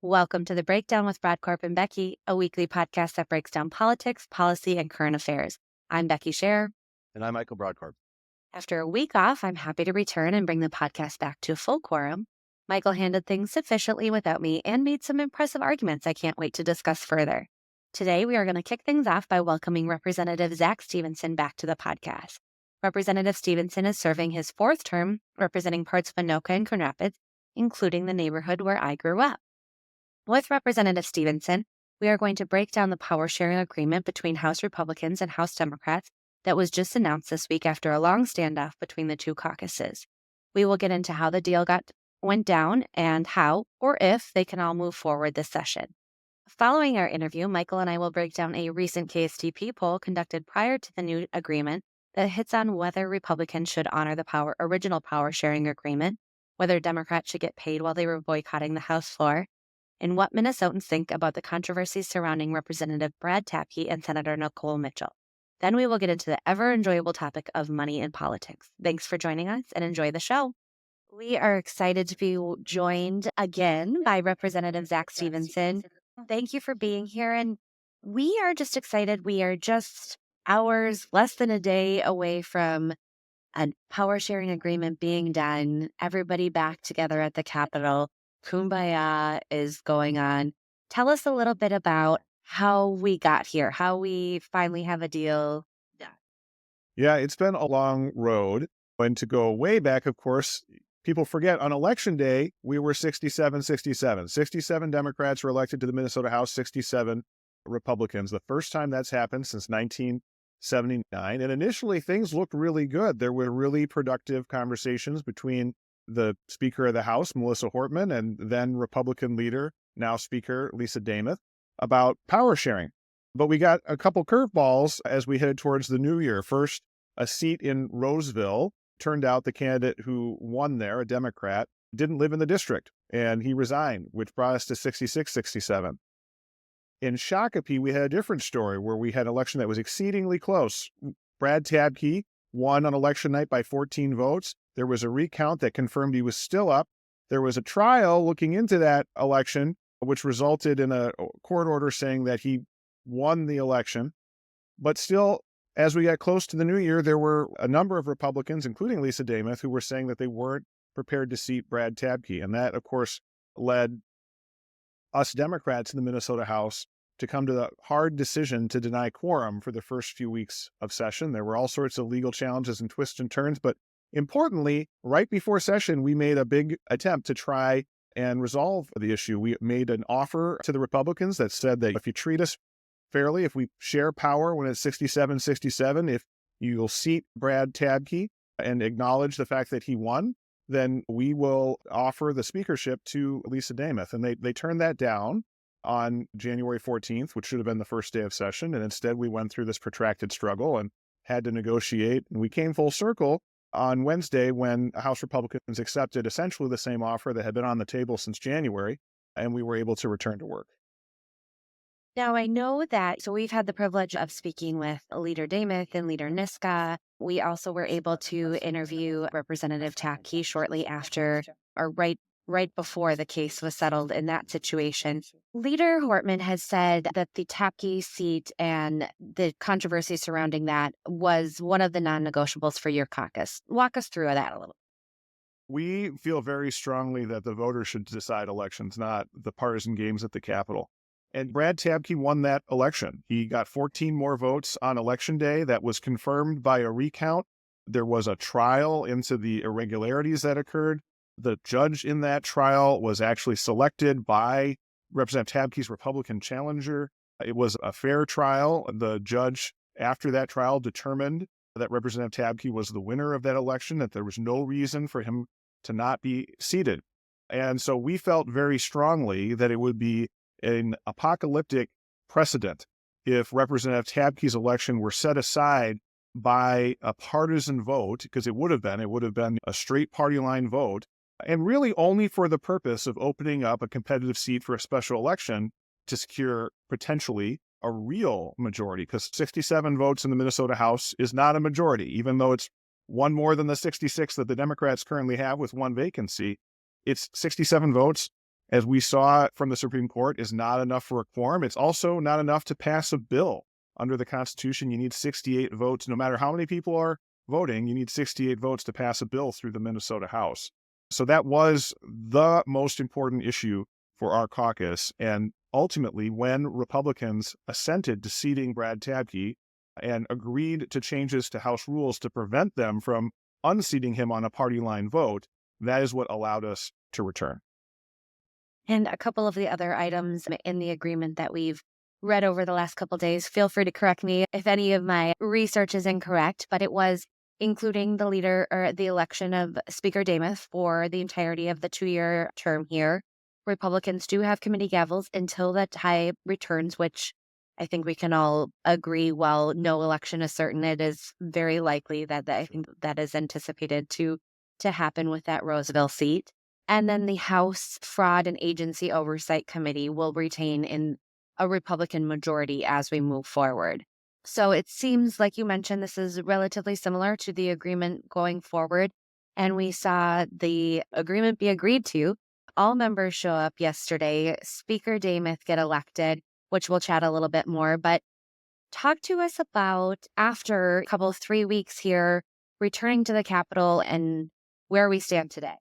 Welcome to The Breakdown with Brodkorb and Becky, a weekly podcast that breaks down politics, policy, and current affairs. I'm Becky Scherr. And I'm Michael Brodkorb. After a week off, I'm happy to return and bring the podcast back to a full quorum. Michael handled things sufficiently without me and made some impressive arguments I can't wait to discuss further. Today, we are going to kick things off by welcoming Representative Zack Stephenson back to the podcast. Representative Stephenson is serving his fourth term representing parts of Anoka and Coon Rapids, including the neighborhood where I grew up. With Representative Stephenson, we are going to break down the power-sharing agreement between House Republicans and House Democrats that was just announced this week after a long standoff between the two caucuses. We will get into how the deal went down and how, or if, they can all move forward this session. Following our interview, Michael and I will break down a recent KSTP poll conducted prior to the new agreement that hits on whether Republicans should honor the original power-sharing agreement, whether Democrats should get paid while they were boycotting the House floor, and what Minnesotans think about the controversies surrounding Representative Brad Tabke and Senator Nicole Mitchell. Then we will get into the ever-enjoyable topic of money in politics. Thanks for joining us and enjoy the show. We are excited to be joined again by Representative Zack Stephenson. Thank you for being here. And we are just excited. We are just hours, less than a day away from a power-sharing agreement being done, everybody back together at the Capitol. Kumbaya is going on. Tell us a little bit about how we got here, how we finally have a deal done. Yeah, it's been a long road. And to go way back, of course, people forget on election day, we were 67-67. 67 Democrats were elected to the Minnesota House, 67 Republicans. The first time that's happened since 1979. And initially, things looked really good. There were really productive conversations between the Speaker of the House, Melissa Hortman, and then Republican leader, now Speaker Lisa Demuth, about power sharing. But we got a couple curveballs as we headed towards the new year. First, a seat in Roseville. Turned out the candidate who won there, a Democrat, didn't live in the district, and he resigned, which brought us to 66-67. In Shakopee, we had a different story where we had an election that was exceedingly close. Brad Tabke won on election night by 14 votes. There was a recount that confirmed he was still up. There was a trial looking into that election, which resulted in a court order saying that he won the election. But still, as we got close to the new year, there were a number of Republicans, including Lisa Demuth, who were saying that they weren't prepared to seat Brad Tabke. And that, of course, led us Democrats in the Minnesota House to come to the hard decision to deny quorum for the first few weeks of session. There were all sorts of legal challenges and twists and turns, but importantly, right before session, we made a big attempt to try and resolve the issue. We made an offer to the Republicans that said that if you treat us fairly, if we share power when it's 67-67, if you'll seat Brad Tabke and acknowledge the fact that he won, then we will offer the speakership to Lisa Demuth. And they turned that down on January 14th, which should have been the first day of session. And instead, we went through this protracted struggle and had to negotiate. And we came full circle on Wednesday when House Republicans accepted essentially the same offer that had been on the table since January, and we were able to return to work. Now, I know that, so we've had the privilege of speaking with Leader Demuth and Leader Niska. We also were able to interview Representative Tabke shortly after, or right before the case was settled in that situation. Leader Hortman has said that the Tabke seat and the controversy surrounding that was one of the non-negotiables for your caucus. Walk us through that a little. We feel very strongly that the voters should decide elections, not the partisan games at the Capitol. And Brad Tabke won that election. He got 14 more votes on election day. That was confirmed by a recount. There was a trial into the irregularities that occurred. The judge in that trial was actually selected by Representative Tabke's Republican challenger. It was a fair trial. The judge, after that trial, determined that Representative Tabke was the winner of that election, that there was no reason for him to not be seated. And so we felt very strongly that it would be an apocalyptic precedent if Representative Tabke's election were set aside by a partisan vote, because it would have been a straight party line vote, and really only for the purpose of opening up a competitive seat for a special election to secure potentially a real majority, because 67 votes in the Minnesota House is not a majority, even though it's one more than the 66 that the Democrats currently have with one vacancy. It's 67 votes as we saw from the Supreme Court, is not enough for a quorum. It's also not enough to pass a bill. Under the Constitution, you need 68 votes. No matter how many people are voting, you need 68 votes to pass a bill through the Minnesota House. So that was the most important issue for our caucus. And ultimately, when Republicans assented to seating Brad Tabke and agreed to changes to House rules to prevent them from unseating him on a party line vote, that is what allowed us to return. And a couple of the other items in the agreement that we've read over the last couple of days, feel free to correct me if any of my research is incorrect, but it was including the leader or the election of Speaker Demuth for the entirety of the 2-year term here. Republicans do have committee gavels until that tie returns, which I think we can all agree, while no election is certain, it is very likely that I think that is anticipated to happen with that Roseville seat. And then the House Fraud and Agency Oversight Committee will retain in a Republican majority as we move forward. So it seems like you mentioned this is relatively similar to the agreement going forward. And we saw the agreement be agreed to. All members show up yesterday. Speaker Demuth get elected, which we'll chat a little bit more. But talk to us about, after a couple of 3 weeks here, returning to the Capitol and where we stand today.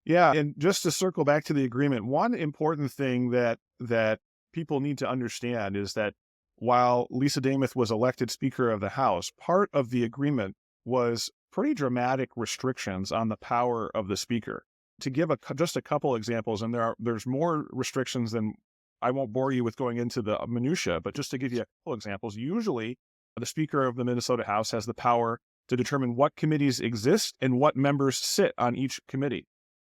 Yeah, and just to circle back to the agreement, one important thing that people need to understand is that while Lisa Demuth was elected Speaker of the House, part of the agreement was pretty dramatic restrictions on the power of the Speaker. To give just a couple examples, and there's more restrictions than, I won't bore you with going into the minutia, but just to give you a couple examples, usually the Speaker of the Minnesota House has the power to determine what committees exist and what members sit on each committee.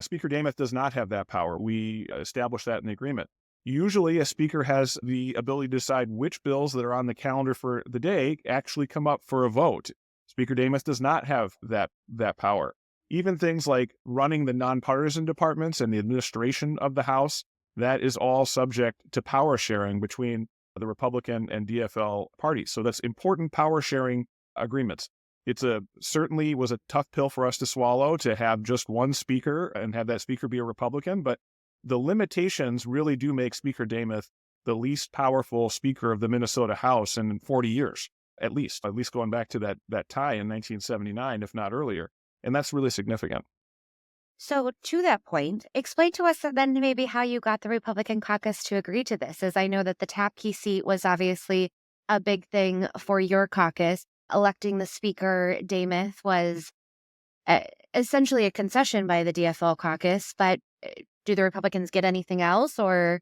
Speaker Demuth does not have that power. We established that in the agreement. Usually, a speaker has the ability to decide which bills that are on the calendar for the day actually come up for a vote. Speaker Demuth does not have that power. Even things like running the nonpartisan departments and the administration of the House, that is all subject to power sharing between the Republican and DFL parties. So that's important power sharing agreements. Certainly was a tough pill for us to swallow, to have just one speaker and have that speaker be a Republican, but the limitations really do make Speaker Demuth the least powerful Speaker of the Minnesota House in 40 years, at least going back to that tie in 1979, if not earlier. And that's really significant. So to that point, explain to us then maybe how you got the Republican caucus to agree to this, as I know that the Tabke seat was obviously a big thing for your caucus. Electing the Speaker, Demuth, was essentially a concession by the DFL caucus, but do the Republicans get anything else, or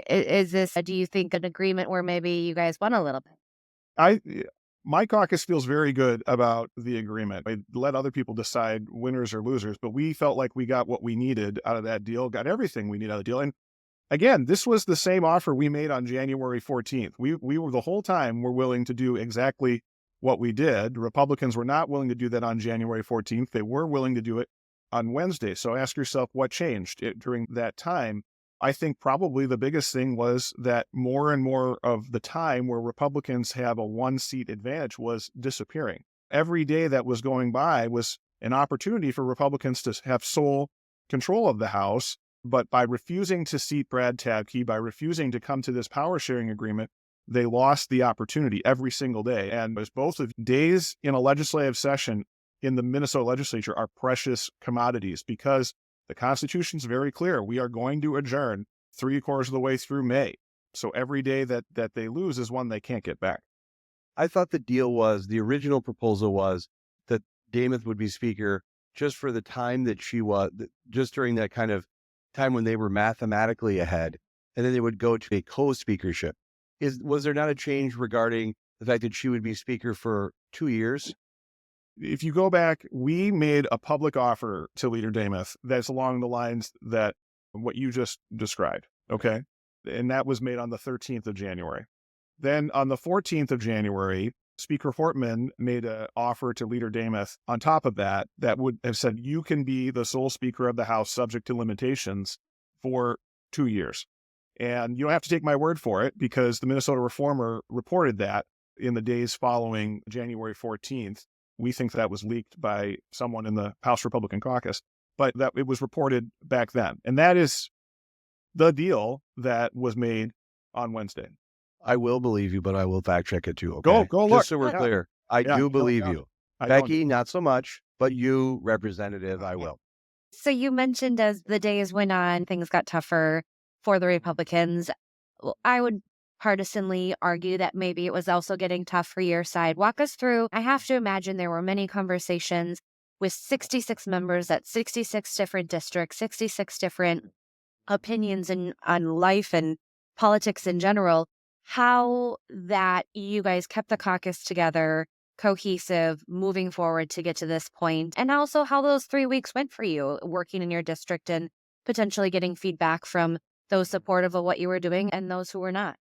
is this, do you think, an agreement where maybe you guys won a little bit? My caucus feels very good about the agreement. I let other people decide winners or losers, but we felt like we got what we needed out of that deal, got everything we need out of the deal. And again, this was the same offer we made on January 14th. We were the whole time we're willing to do exactly what we did. Republicans were not willing to do that on January 14th. They were willing to do it on Wednesday. So ask yourself what changed during that time. I think probably the biggest thing was that more and more of the time where Republicans have a one-seat advantage was disappearing. Every day that was going by was an opportunity for Republicans to have sole control of the House. But by refusing to seat Brad Tabke, by refusing to come to this power sharing agreement, they lost the opportunity every single day. And as both of days in a legislative session in the Minnesota legislature are precious commodities, because the Constitution is very clear. We are going to adjourn 3/4 of the way through May. So every day that they lose is one they can't get back. I thought the original proposal was that Demuth would be Speaker just for the time that she was, just during that kind of time when they were mathematically ahead, and then they would go to a co-speakership. Was there not a change regarding the fact that she would be Speaker for 2 years? If you go back, we made a public offer to Leader Demuth that's along the lines that what you just described, okay? And that was made on the 13th of January. Then on the 14th of January, Speaker Hortman made an offer to Leader Demuth on top of that would have said, you can be the sole Speaker of the House subject to limitations for 2 years. And you don't have to take my word for it, because the Minnesota Reformer reported that in the days following January 14th. We think that was leaked by someone in the House Republican caucus. but that it was reported back then. And that is the deal that was made on Wednesday. I will believe you, but I will fact check it too. Okay. Go look. Just so we're Yeah. clear. I Yeah, do believe you. I don't. Becky, not so much, but you, Representative, I will. So you mentioned as the days went on, things got tougher for the Republicans. Well, I would partisanly argue that maybe it was also getting tough for your side. Walk us through. I have to imagine there were many conversations with 66 members at 66 different districts, 66 different opinions on life and politics in general, how that you guys kept the caucus together, cohesive, moving forward to get to this point, and also how those 3 weeks went for you working in your district and potentially getting feedback from those supportive of what you were doing and those who were not.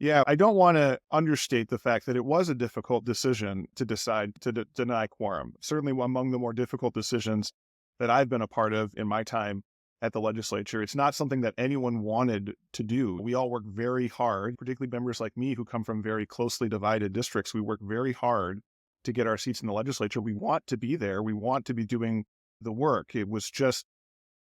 Yeah, I don't want to understate the fact that it was a difficult decision to decide to deny quorum. Certainly among the more difficult decisions that I've been a part of in my time at the legislature. It's not something that anyone wanted to do. We all work very hard, particularly members like me who come from very closely divided districts. We work very hard to get our seats in the legislature. We want to be there. We want to be doing the work. It was just,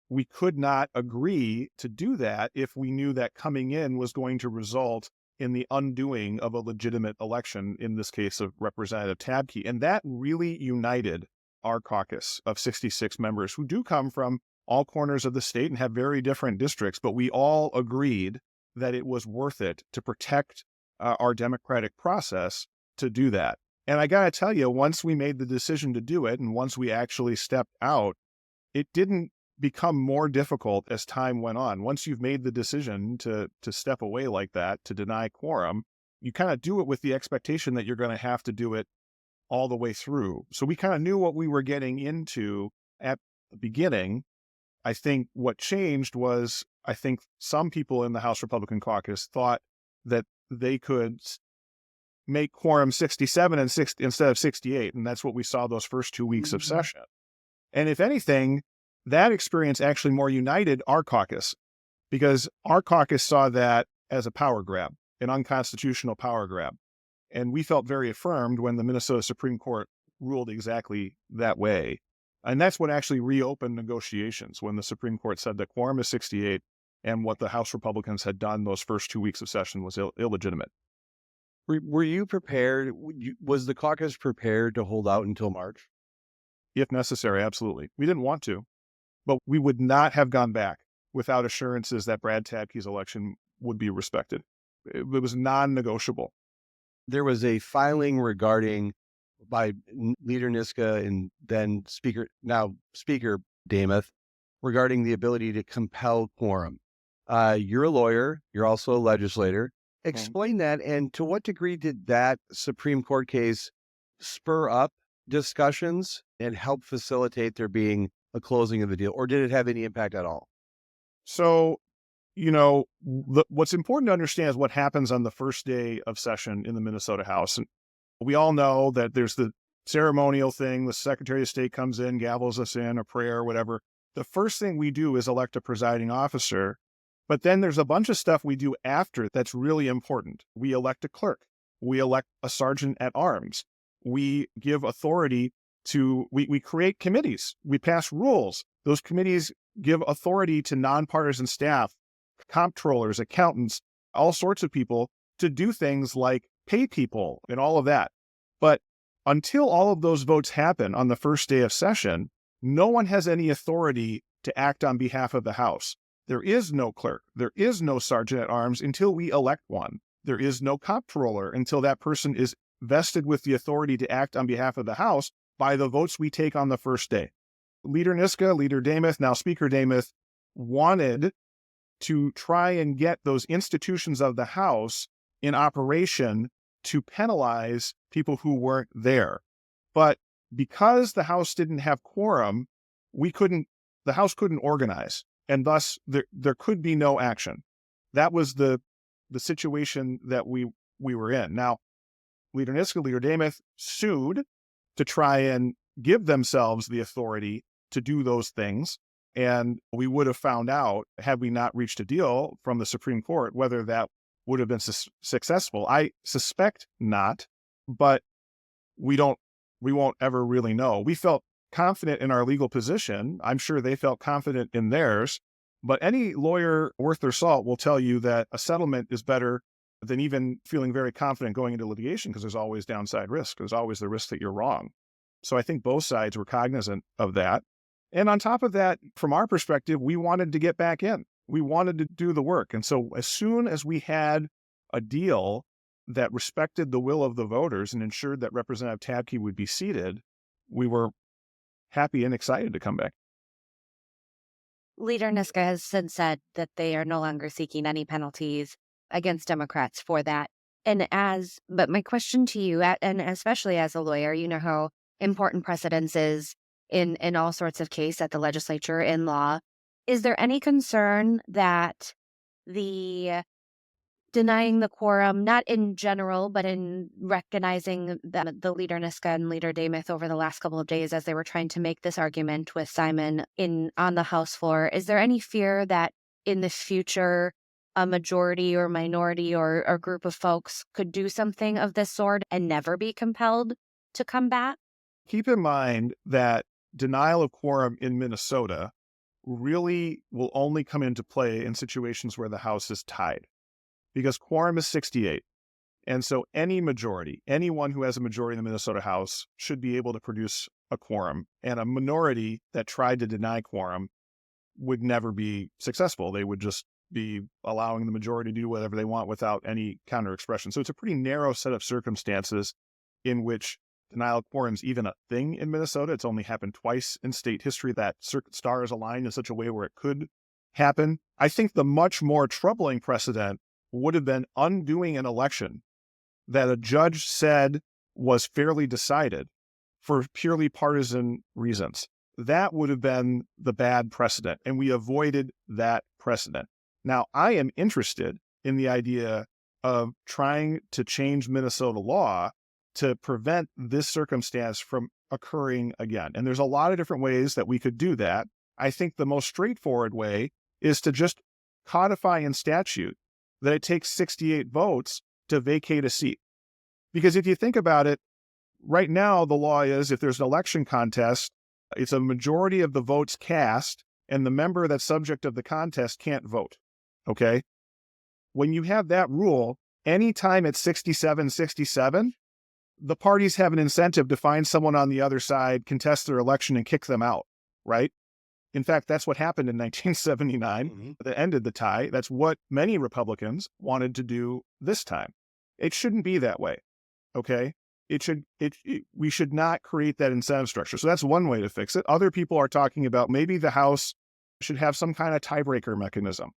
we could not agree to do that if we knew that coming in was going to result in the undoing of a legitimate election, in this case of Representative Tabke. And that really united our caucus of 66 members who do come from all corners of the state and have very different districts, but we all agreed that it was worth it to protect our democratic process to do that. And I got to tell you, once we made the decision to do it and once we actually stepped out, it didn't become more difficult as time went on. Once you've made the decision to step away like that, to deny quorum, you kind of do it with the expectation that you're going to have to do it all the way through. So we kind of knew what we were getting into at the beginning. I think what changed was, I think some people in the House Republican caucus thought that they could make quorum 67 and 60 instead of 68. And that's what we saw those first 2 weeks of session. And if anything, that experience actually more united our caucus, because our caucus saw that as a power grab, an unconstitutional power grab. And we felt very affirmed when the Minnesota Supreme Court ruled exactly that way. And that's what actually reopened negotiations, when the Supreme Court said that quorum is 68 and what the House Republicans had done those first 2 weeks of session was illegitimate. Were you prepared? Was the caucus prepared to hold out until March? If necessary, absolutely. We didn't want to, but we would not have gone back without assurances that Brad Tabke's election would be respected. It was non-negotiable. There was a filing regarding by Leader Niska and then now Speaker Demuth regarding the ability to compel quorum. You're a lawyer. You're also a legislator. Explain that, and to what degree did that Supreme Court case spur up discussions and help facilitate there being a closing of the deal, or did it have any impact at all? So, what's important to understand is what happens on the first day of session in the Minnesota House. And we all know that there's the ceremonial thing. The Secretary of State comes in, gavels us in, a prayer, whatever. The first thing we do is elect a presiding officer. But then there's a bunch of stuff we do after that's really important. We elect a clerk. We elect a sergeant at arms. We give authority to, we create committees. We pass rules. Those committees give authority to nonpartisan staff, comptrollers, accountants, all sorts of people to do things like pay people and all of that. But until all of those votes happen on the first day of session, no one has any authority to act on behalf of the House. There is no clerk. There is no sergeant at arms until we elect one. There is no comptroller until that person is vested with the authority to act on behalf of the House by the votes we take on the first day. Leader Niska, Leader Demuth, now Speaker Demuth, wanted to try and get those institutions of the House in operation to penalize people who weren't there. But because the House didn't have quorum, the House couldn't organize. And thus, there could be no action. That was the situation that we were in. Now, Leader Niska, Leader Demuth sued to try and give themselves the authority to do those things. And we would have found out, had we not reached a deal from the Supreme Court, whether that would have been successful. I suspect not, but we won't ever really know. We felt confident in our legal position. I'm sure they felt confident in theirs. But any lawyer worth their salt will tell you that a settlement is better than even feeling very confident going into litigation, because there's always downside risk. There's always the risk that you're wrong. So I think both sides were cognizant of that. And on top of that, from our perspective, we wanted to get back in. We wanted to do the work. And so as soon as we had a deal that respected the will of the voters and ensured that Representative Tabke would be seated, we were happy and excited to come back. Leader Niska has since said that they are no longer seeking any penalties against Democrats for that. But my question to you, and especially as a lawyer, you know how important precedence is in all sorts of case at the legislature in law. Is there any concern that the denying the quorum, not in general, but in recognizing that the Leader Niska and Leader Demuth over the last couple of days as they were trying to make this argument with Simon on the House floor, is there any fear that in the future a majority or minority or group of folks could do something of this sort and never be compelled to come back? Keep in mind that denial of quorum in Minnesota really will only come into play in situations where the House is tied, because quorum is 68. And so any majority, anyone who has a majority in the Minnesota House should be able to produce a quorum. And a minority that tried to deny quorum would never be successful. They would just be allowing the majority to do whatever they want without any counter expression. So it's a pretty narrow set of circumstances in which denial of quorum is even a thing in Minnesota. It's only happened twice in state history that stars aligned in such a way where it could happen. I think the much more troubling precedent would have been undoing an election that a judge said was fairly decided for purely partisan reasons. That would have been the bad precedent, and we avoided that precedent. Now, I am interested in the idea of trying to change Minnesota law to prevent this circumstance from occurring again. And there's a lot of different ways that we could do that. I think the most straightforward way is to just codify in statute that it takes 68 votes to vacate a seat. Because if you think about it, right now the law is if there's an election contest, it's a majority of the votes cast, and the member that's subject of the contest can't vote. Okay? When you have that rule, anytime it's 67-67, the parties have an incentive to find someone on the other side, contest their election, and kick them out, right? In fact, that's what happened in 1979 that ended the tie. That's what many Republicans wanted to do this time. It shouldn't be that way, okay? We should not create that incentive structure. So that's one way to fix it. Other people are talking about maybe the House should have some kind of tiebreaker mechanism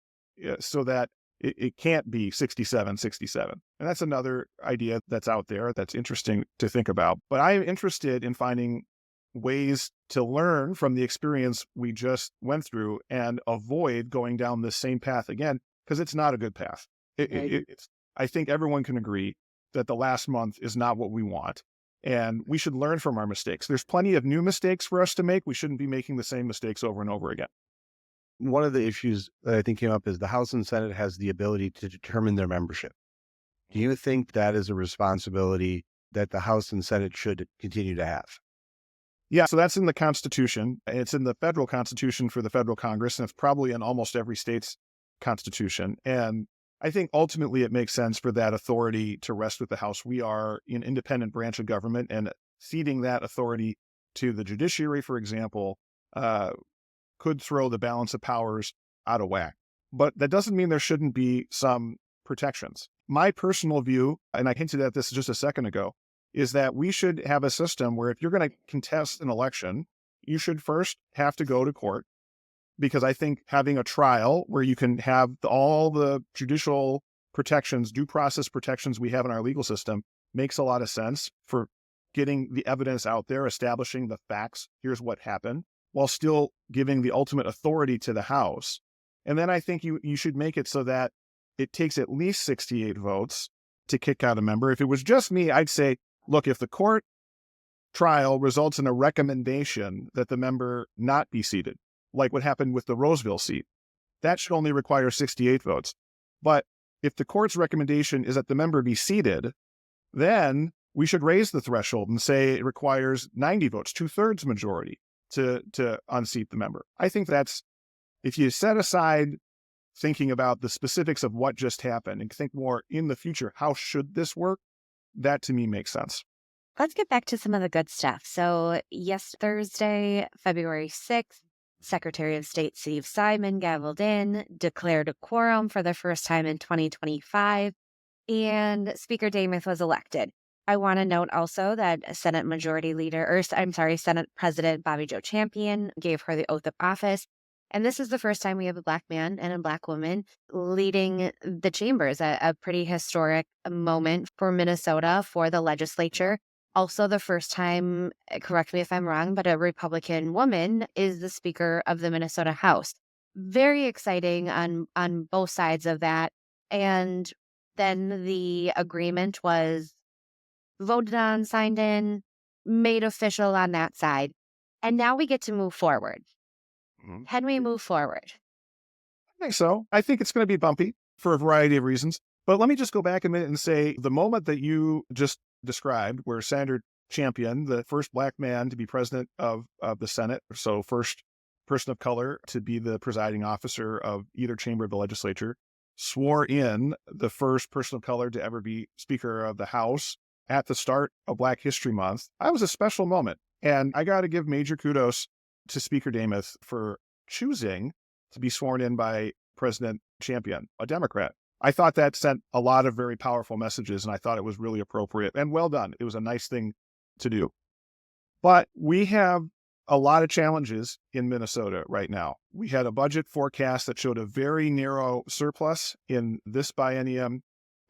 so that it can't be 67-67. And that's another idea that's out there that's interesting to think about. But I'm interested in finding ways to learn from the experience we just went through and avoid going down this same path again, because it's not a good path. I think everyone can agree that the last month is not what we want, and we should learn from our mistakes. There's plenty of new mistakes for us to make. We shouldn't be making the same mistakes over and over again. One of the issues that I think came up is the House and Senate has the ability to determine their membership. Do you think that is a responsibility that the House and Senate should continue to have? Yeah, so that's in the Constitution. It's in the federal Constitution for the federal Congress, and it's probably in almost every state's Constitution. And I think ultimately it makes sense for that authority to rest with the House. We are an independent branch of government, and ceding that authority to the judiciary, for example, could throw the balance of powers out of whack. But that doesn't mean there shouldn't be some protections. My personal view, and I hinted at this just a second ago, is that we should have a system where if you're going to contest an election, you should first have to go to court, because I think having a trial where you can have all the judicial protections, due process protections we have in our legal system makes a lot of sense for getting the evidence out there, establishing the facts, here's what happened, while still giving the ultimate authority to the House. And then I think you should make it so that it takes at least 68 votes to kick out a member. If it was just me, I'd say, look, if the court trial results in a recommendation that the member not be seated, like what happened with the Roseville seat, that should only require 68 votes. But if the court's recommendation is that the member be seated, then we should raise the threshold and say it requires 90 votes, 2/3 majority. to unseat the member. I think that's, if you set aside thinking about the specifics of what just happened and think more in the future, how should this work? That to me makes sense. Let's get back to some of the good stuff. So, yes, Thursday, February 6th, Secretary of State Steve Simon gavelled in, declared a quorum for the first time in 2025, and Speaker Demuth was elected. I want to note also that Senate Senate President Bobby Joe Champion gave her the oath of office. And this is the first time we have a Black man and a Black woman leading the chambers, a pretty historic moment for Minnesota, for the legislature. Also, the first time, correct me if I'm wrong, but a Republican woman is the Speaker of the Minnesota House. Very exciting on both sides of that. And then the agreement was voted on, signed in, made official on that side. And now we get to move forward. Can we move forward? I think so. I think it's going to be bumpy for a variety of reasons. But let me just go back a minute and say the moment that you just described, where Senator Champion, the first Black man to be president of the Senate, so first person of color to be the presiding officer of either chamber of the legislature, swore in the first person of color to ever be Speaker of the House at the start of Black History Month. That was a special moment. And I got to give major kudos to Speaker Demuth for choosing to be sworn in by President Champion, a Democrat. I thought that sent a lot of very powerful messages, and I thought it was really appropriate and well done. It was a nice thing to do. But we have a lot of challenges in Minnesota right now. We had a budget forecast that showed a very narrow surplus in this biennium,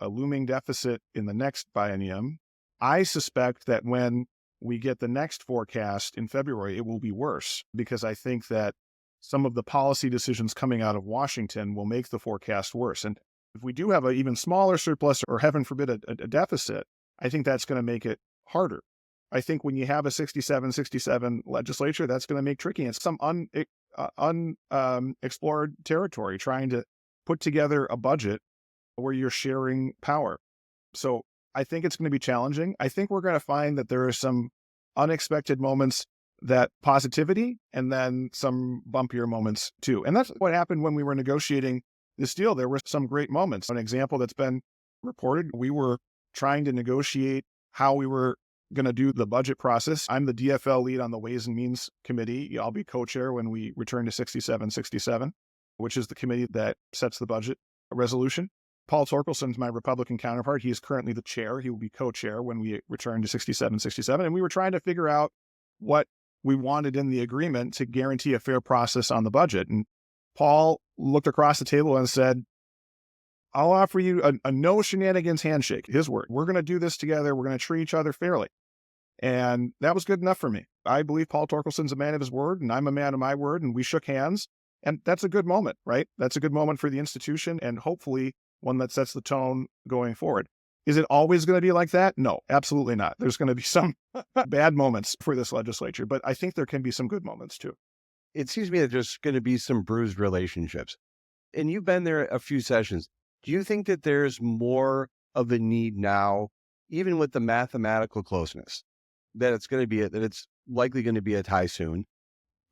a looming deficit in the next biennium. I suspect that when we get the next forecast in February, it will be worse, because I think that some of the policy decisions coming out of Washington will make the forecast worse. And if we do have an even smaller surplus, or heaven forbid a deficit, I think that's going to make it harder. I think when you have a 67 legislature, that's going to make tricky. It's some unexplored territory, trying to put together a budget where you're sharing power. So I think it's going to be challenging. I think we're going to find that there are some unexpected moments, that positivity, and then some bumpier moments too. And that's what happened when we were negotiating this deal. There were some great moments. An example that's been reported, we were trying to negotiate how we were going to do the budget process. I'm the DFL lead on the Ways and Means Committee. I'll be co-chair when we return to 67, which is the committee that sets the budget resolution. Paul Torkelson's my Republican counterpart. He is currently the chair. He will be co-chair when we return to 67. And we were trying to figure out what we wanted in the agreement to guarantee a fair process on the budget. And Paul looked across the table and said, I'll offer you a no shenanigans handshake, his word. We're going to do this together. We're going to treat each other fairly. And that was good enough for me. I believe Paul Torkelson's a man of his word, and I'm a man of my word, and we shook hands. And that's a good moment, right? That's a good moment for the institution, and hopefully one that sets the tone going forward. Is it always going to be like that? No, absolutely not. There's going to be some bad moments for this legislature, but I think there can be some good moments too. It seems to me that there's going to be some bruised relationships. And you've been there a few sessions. Do you think that there's more of a need now, even with the mathematical closeness, that it's likely going to be a tie soon?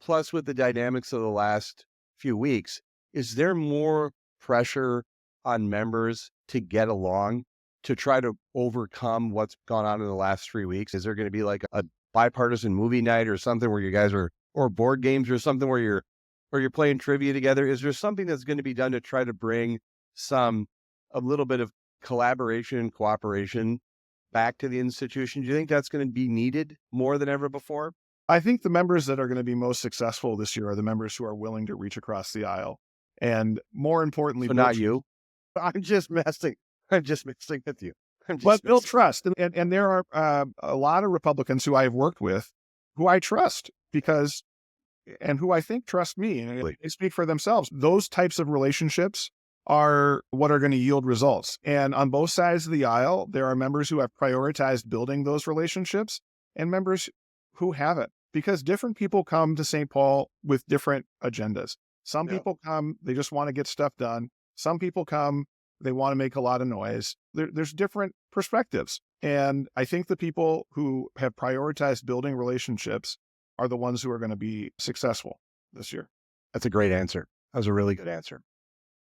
Plus, with the dynamics of the last few weeks, is there more pressure on members to get along, to try to overcome what's gone on in the last 3 weeks? Is there going to be like a bipartisan movie night or something where you guys are, or board games or something where you're playing trivia together? Is there something that's going to be done to try to bring a little bit of collaboration and cooperation back to the institution? Do you think that's going to be needed more than ever before? I think the members that are going to be most successful this year are the members who are willing to reach across the aisle. And more importantly, So not you. I'm just messing with you. But build trust. And there are a lot of Republicans who I have worked with who I trust and who I think trust me. And they speak for themselves. Those types of relationships are what are going to yield results. And on both sides of the aisle, there are members who have prioritized building those relationships and members who haven't, because different people come to St. Paul with different agendas. Some people come, they just want to get stuff done. Some people come, they want to make a lot of noise. There's different perspectives. And I think the people who have prioritized building relationships are the ones who are going to be successful this year. That's a great answer. That was a really good answer.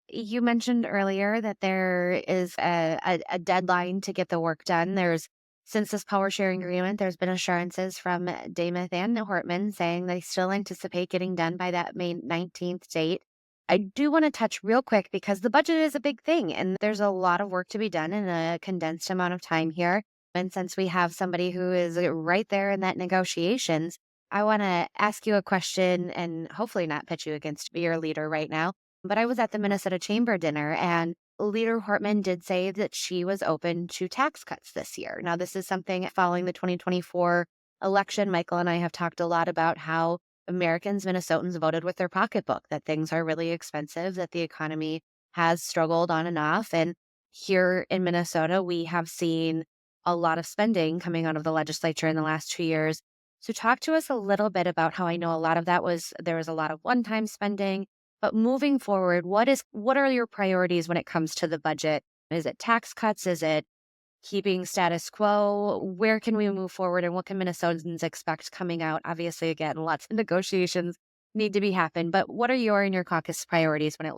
You mentioned earlier that there is a deadline to get the work done. Since this power sharing agreement, there's been assurances from Demuth and Hortman saying they still anticipate getting done by that May 19th date. I do want to touch real quick because the budget is a big thing and there's a lot of work to be done in a condensed amount of time here. And since we have somebody who is right there in that negotiations, I want to ask you a question and hopefully not pitch you against your leader right now. But I was at the Minnesota Chamber dinner and Leader Hortman did say that she was open to tax cuts this year. Now, this is something following the 2024 election. Michael and I have talked a lot about how Americans, Minnesotans voted with their pocketbook, that things are really expensive, that the economy has struggled on and off. And here in Minnesota, we have seen a lot of spending coming out of the legislature in the last 2 years. So talk to us a little bit about how I know a lot of that there was a lot of one-time spending. But moving forward, what are your priorities when it comes to the budget? Is it tax cuts? Is it keeping status quo? Where can we move forward and what can Minnesotans expect coming out? Obviously, again, lots of negotiations need to be happen, but what are your and your caucus priorities when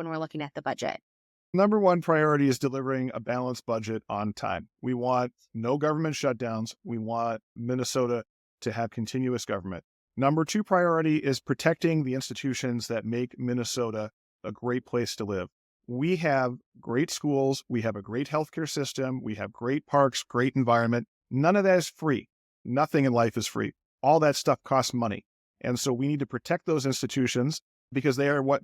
we're looking at the budget? Number one priority is delivering a balanced budget on time. We want no government shutdowns. We want Minnesota to have continuous government. Number two priority is protecting the institutions that make Minnesota a great place to live. We have great schools. We have a great healthcare system. We have great parks, great environment. None of that is free. Nothing in life is free. All that stuff costs money. And so we need to protect those institutions because they are what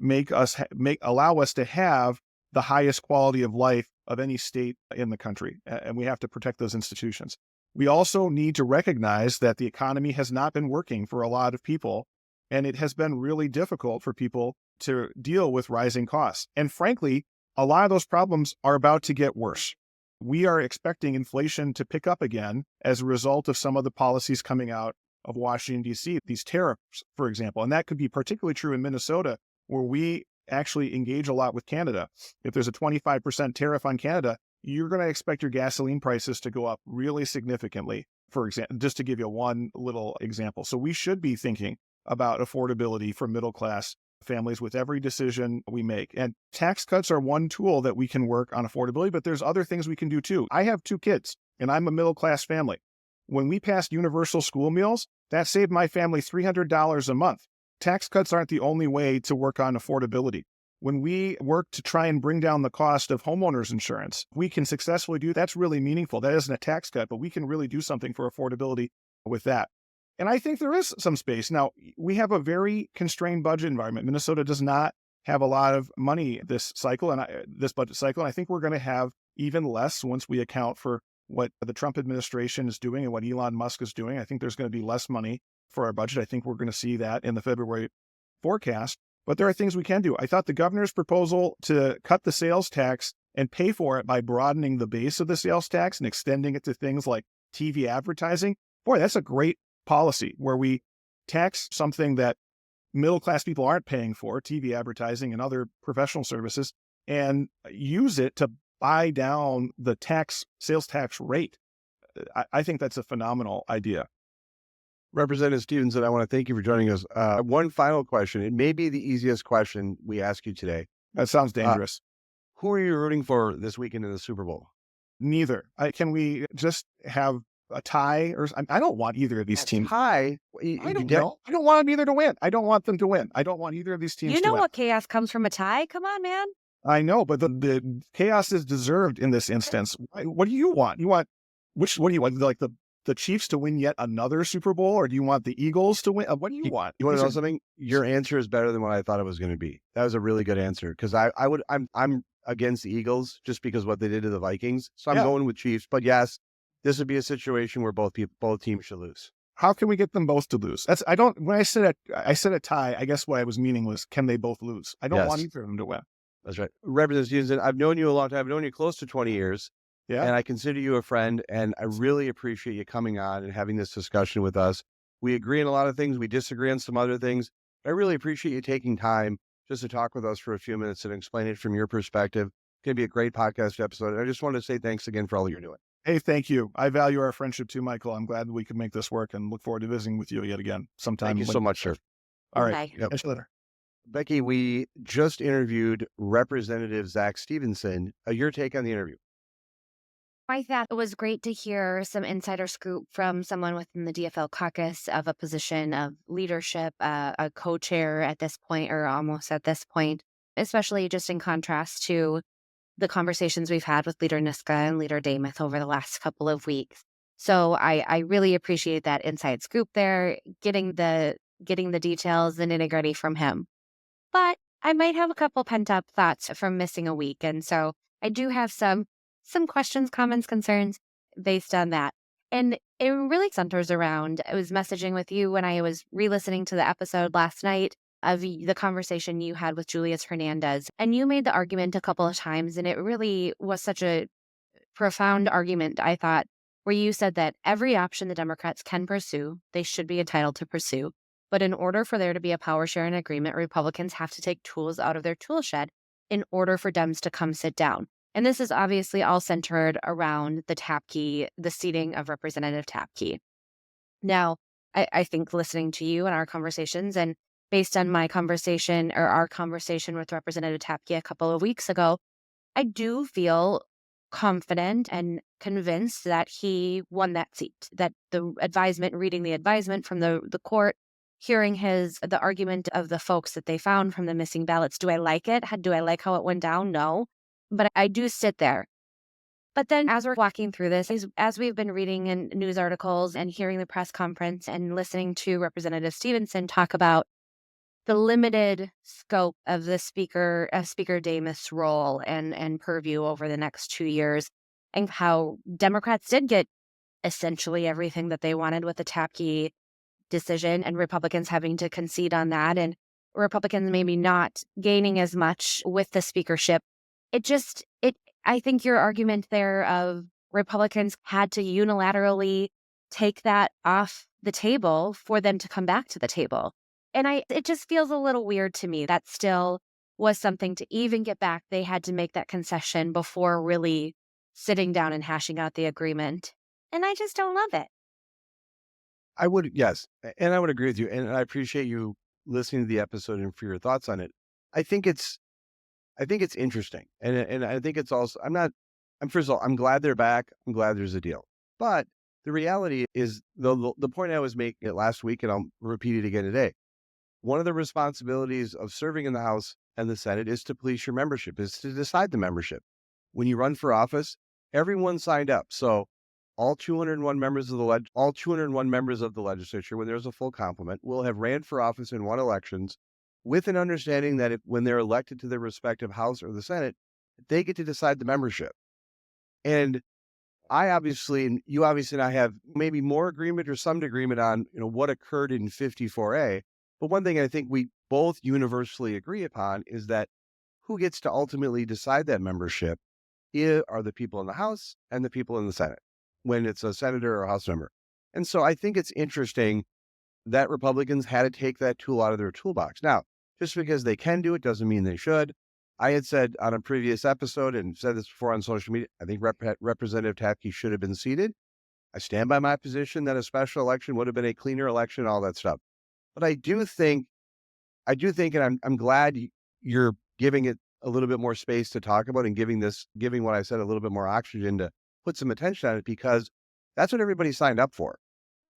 allow us to have the highest quality of life of any state in the country. And we have to protect those institutions. We also need to recognize that the economy has not been working for a lot of people, and it has been really difficult for people to deal with rising costs. And frankly, a lot of those problems are about to get worse. We are expecting inflation to pick up again as a result of some of the policies coming out of Washington, D.C., these tariffs, for example. And that could be particularly true in Minnesota, where we actually engage a lot with Canada. If there's a 25% tariff on Canada, you're going to expect your gasoline prices to go up really significantly, for example, just to give you one little example. So we should be thinking about affordability for middle-class families with every decision we make. And tax cuts are one tool that we can work on affordability, but there's other things we can do too. I have 2 kids and I'm a middle-class family. When we passed universal school meals, that saved my family $300 a month. Tax cuts aren't the only way to work on affordability. When we work to try and bring down the cost of homeowners insurance, we can successfully do that's really meaningful. That isn't a tax cut, but we can really do something for affordability with that. And I think there is some space. Now, we have a very constrained budget environment. Minnesota does not have a lot of money this budget cycle. And I think we're going to have even less once we account for what the Trump administration is doing and what Elon Musk is doing. I think there's going to be less money for our budget. I think we're going to see that in the February forecast. But there are things we can do. I thought the governor's proposal to cut the sales tax and pay for it by broadening the base of the sales tax and extending it to things like TV advertising, boy, that's a great policy where we tax something that middle-class people aren't paying for, TV advertising and other professional services, and use it to buy down the sales tax rate. I think that's a phenomenal idea. Representative Stephenson, I want to thank you for joining us. One final question. It may be the easiest question we ask you today. That sounds dangerous. Who are you rooting for this weekend in the Super Bowl? Neither. Can we just have a tie? I don't want either of these teams. Tie? I don't want either to win. I don't want them to win. I don't want either of these teams to win. You know what chaos comes from a tie? Come on, man. I know, but the chaos is deserved in this instance. What do you want? What do you want? Like the Chiefs to win yet another Super Bowl, or do you want the Eagles to win? What do you want? You want to know something? Your answer is better than what I thought it was going to be. That was a really good answer because I'm against the Eagles just because what they did to the Vikings. So I'm going with Chiefs. But yes, this would be a situation where both teams should lose. How can we get them both to lose? When I said a tie, I guess what I was meaning was, can they both lose? I don't want either of them to win. That's right. Representative Stevenson, I've known you a long time. I've known you close to 20 years. Yeah. And I consider you a friend, and I really appreciate you coming on and having this discussion with us. We agree on a lot of things. We disagree on some other things. I really appreciate you taking time just to talk with us for a few minutes and explain it from your perspective. It's going to be a great podcast episode. And I just wanted to say thanks again for all you're doing. Hey, thank you. I value our friendship too, Michael. I'm glad that we could make this work and look forward to visiting with you yet again Thank sometime you so later. much, sir. All right. Bye. Yep. Catch you later. Becky, we just interviewed Representative Zack Stephenson. Your take on the interview? I thought it was great to hear some insider scoop from someone within the DFL caucus of a position of leadership, a co-chair at this point, or almost at this point, especially just in contrast to the conversations we've had with Leader Niska and Leader Demuth over the last couple of weeks. So I really appreciate that inside scoop there, getting the details, the nitty-gritty from him. But I might have a couple pent-up thoughts from missing a week, and so I do have some questions, comments, concerns based on that. And it really centers around I was messaging with you when I was re-listening to the episode last night of the conversation you had with Julius Hernandez. And you made the argument a couple of times, and it really was such a profound argument, I thought, where you said that every option the Democrats can pursue, they should be entitled to pursue. But in order for there to be a power sharing agreement, Republicans have to take tools out of their tool shed in order for Dems to come sit down. And this is obviously all centered around the seating of Representative Tabke. Now, I think listening to you and our conversations, and based on my conversation or our conversation with Representative Tabke a couple of weeks ago, I do feel confident and convinced that he won that seat, that reading the advisement from the court, hearing the argument of the folks that they found from the missing ballots. Do I like it? Do I like how it went down? No. But I do sit there. But then as we're walking through this, as we've been reading in news articles and hearing the press conference and listening to Representative Stevenson talk about the limited scope of Speaker Demuth's role and purview over the next 2 years, and how Democrats did get essentially everything that they wanted with the Tabke decision, and Republicans having to concede on that, and Republicans maybe not gaining as much with the speakership. I think your argument there of Republicans had to unilaterally take that off the table for them to come back to the table. And it just feels a little weird to me. That still was something to even get back. They had to make that concession before really sitting down and hashing out the agreement. And I just don't love it. I would, yes, and I would agree with you, and I appreciate you listening to the episode and for your thoughts on it. I think it's, I think it's interesting, and I think it's also. I'm first of all, I'm glad they're back. I'm glad there's a deal, but the reality is the point I was making it last week, and I'll repeat it again today. One of the responsibilities of serving in the House and the Senate is to police your membership, is to decide the membership. When you run for office, everyone signed up. So all 201 members of all 201 members of the legislature, when there's a full complement, will have ran for office and won elections with an understanding that when they're elected to their respective House or the Senate, they get to decide the membership. And and you obviously and I have maybe more agreement or some agreement on, what occurred in 54A. But one thing I think we both universally agree upon is that who gets to ultimately decide that membership are the people in the House and the people in the Senate when it's a senator or a House member. And so I think it's interesting that Republicans had to take that tool out of their toolbox. Now, just because they can do it doesn't mean they should. I had said on a previous episode and said this before on social media, I think Representative Tabke should have been seated. I stand by my position that a special election would have been a cleaner election, all that stuff. But and I'm glad you're giving it a little bit more space to talk about and giving what I said a little bit more oxygen to put some attention on it, because that's what everybody signed up for.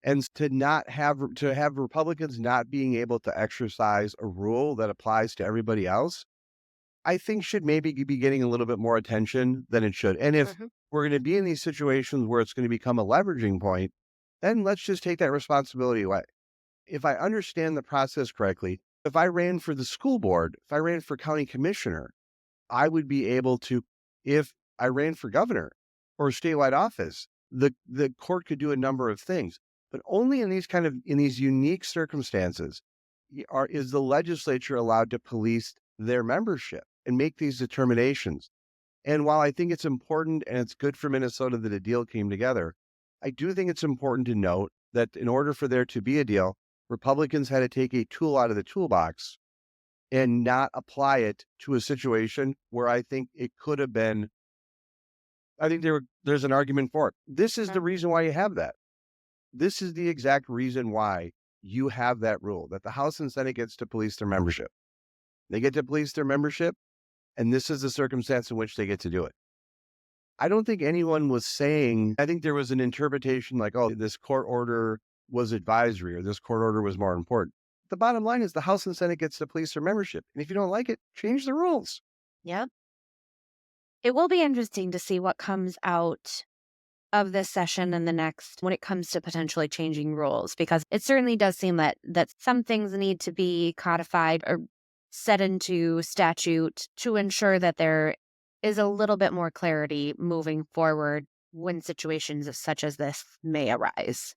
And to have Republicans not being able to exercise a rule that applies to everybody else, I think should maybe be getting a little bit more attention than it should. And if Mhm. we're going to be in these situations where it's going to become a leveraging point, then let's just take that responsibility away. If I understand the process correctly, if I ran for the school board, if I ran for county commissioner, I would be able to, if I ran for governor or statewide office, the court could do a number of things, but only in these unique circumstances is the legislature allowed to police their membership and make these determinations. And while I think it's important and it's good for Minnesota that a deal came together, I do think it's important to note that in order for there to be a deal, Republicans had to take a tool out of the toolbox and not apply it to a situation where I think it could have been I think there's an argument for it. This is the reason why you have that. This is the exact reason why you have that rule, that the House and Senate gets to police their membership. They get to police their membership, and this is the circumstance in which they get to do it. I don't think anyone was saying, I think there was an interpretation like, oh, this court order was advisory or this court order was more important. The bottom line is the House and Senate gets to police their membership. And if you don't like it, change the rules. Yep. It will be interesting to see what comes out of this session and the next when it comes to potentially changing rules, because it certainly does seem that some things need to be codified or set into statute to ensure that there is a little bit more clarity moving forward when situations such as this may arise.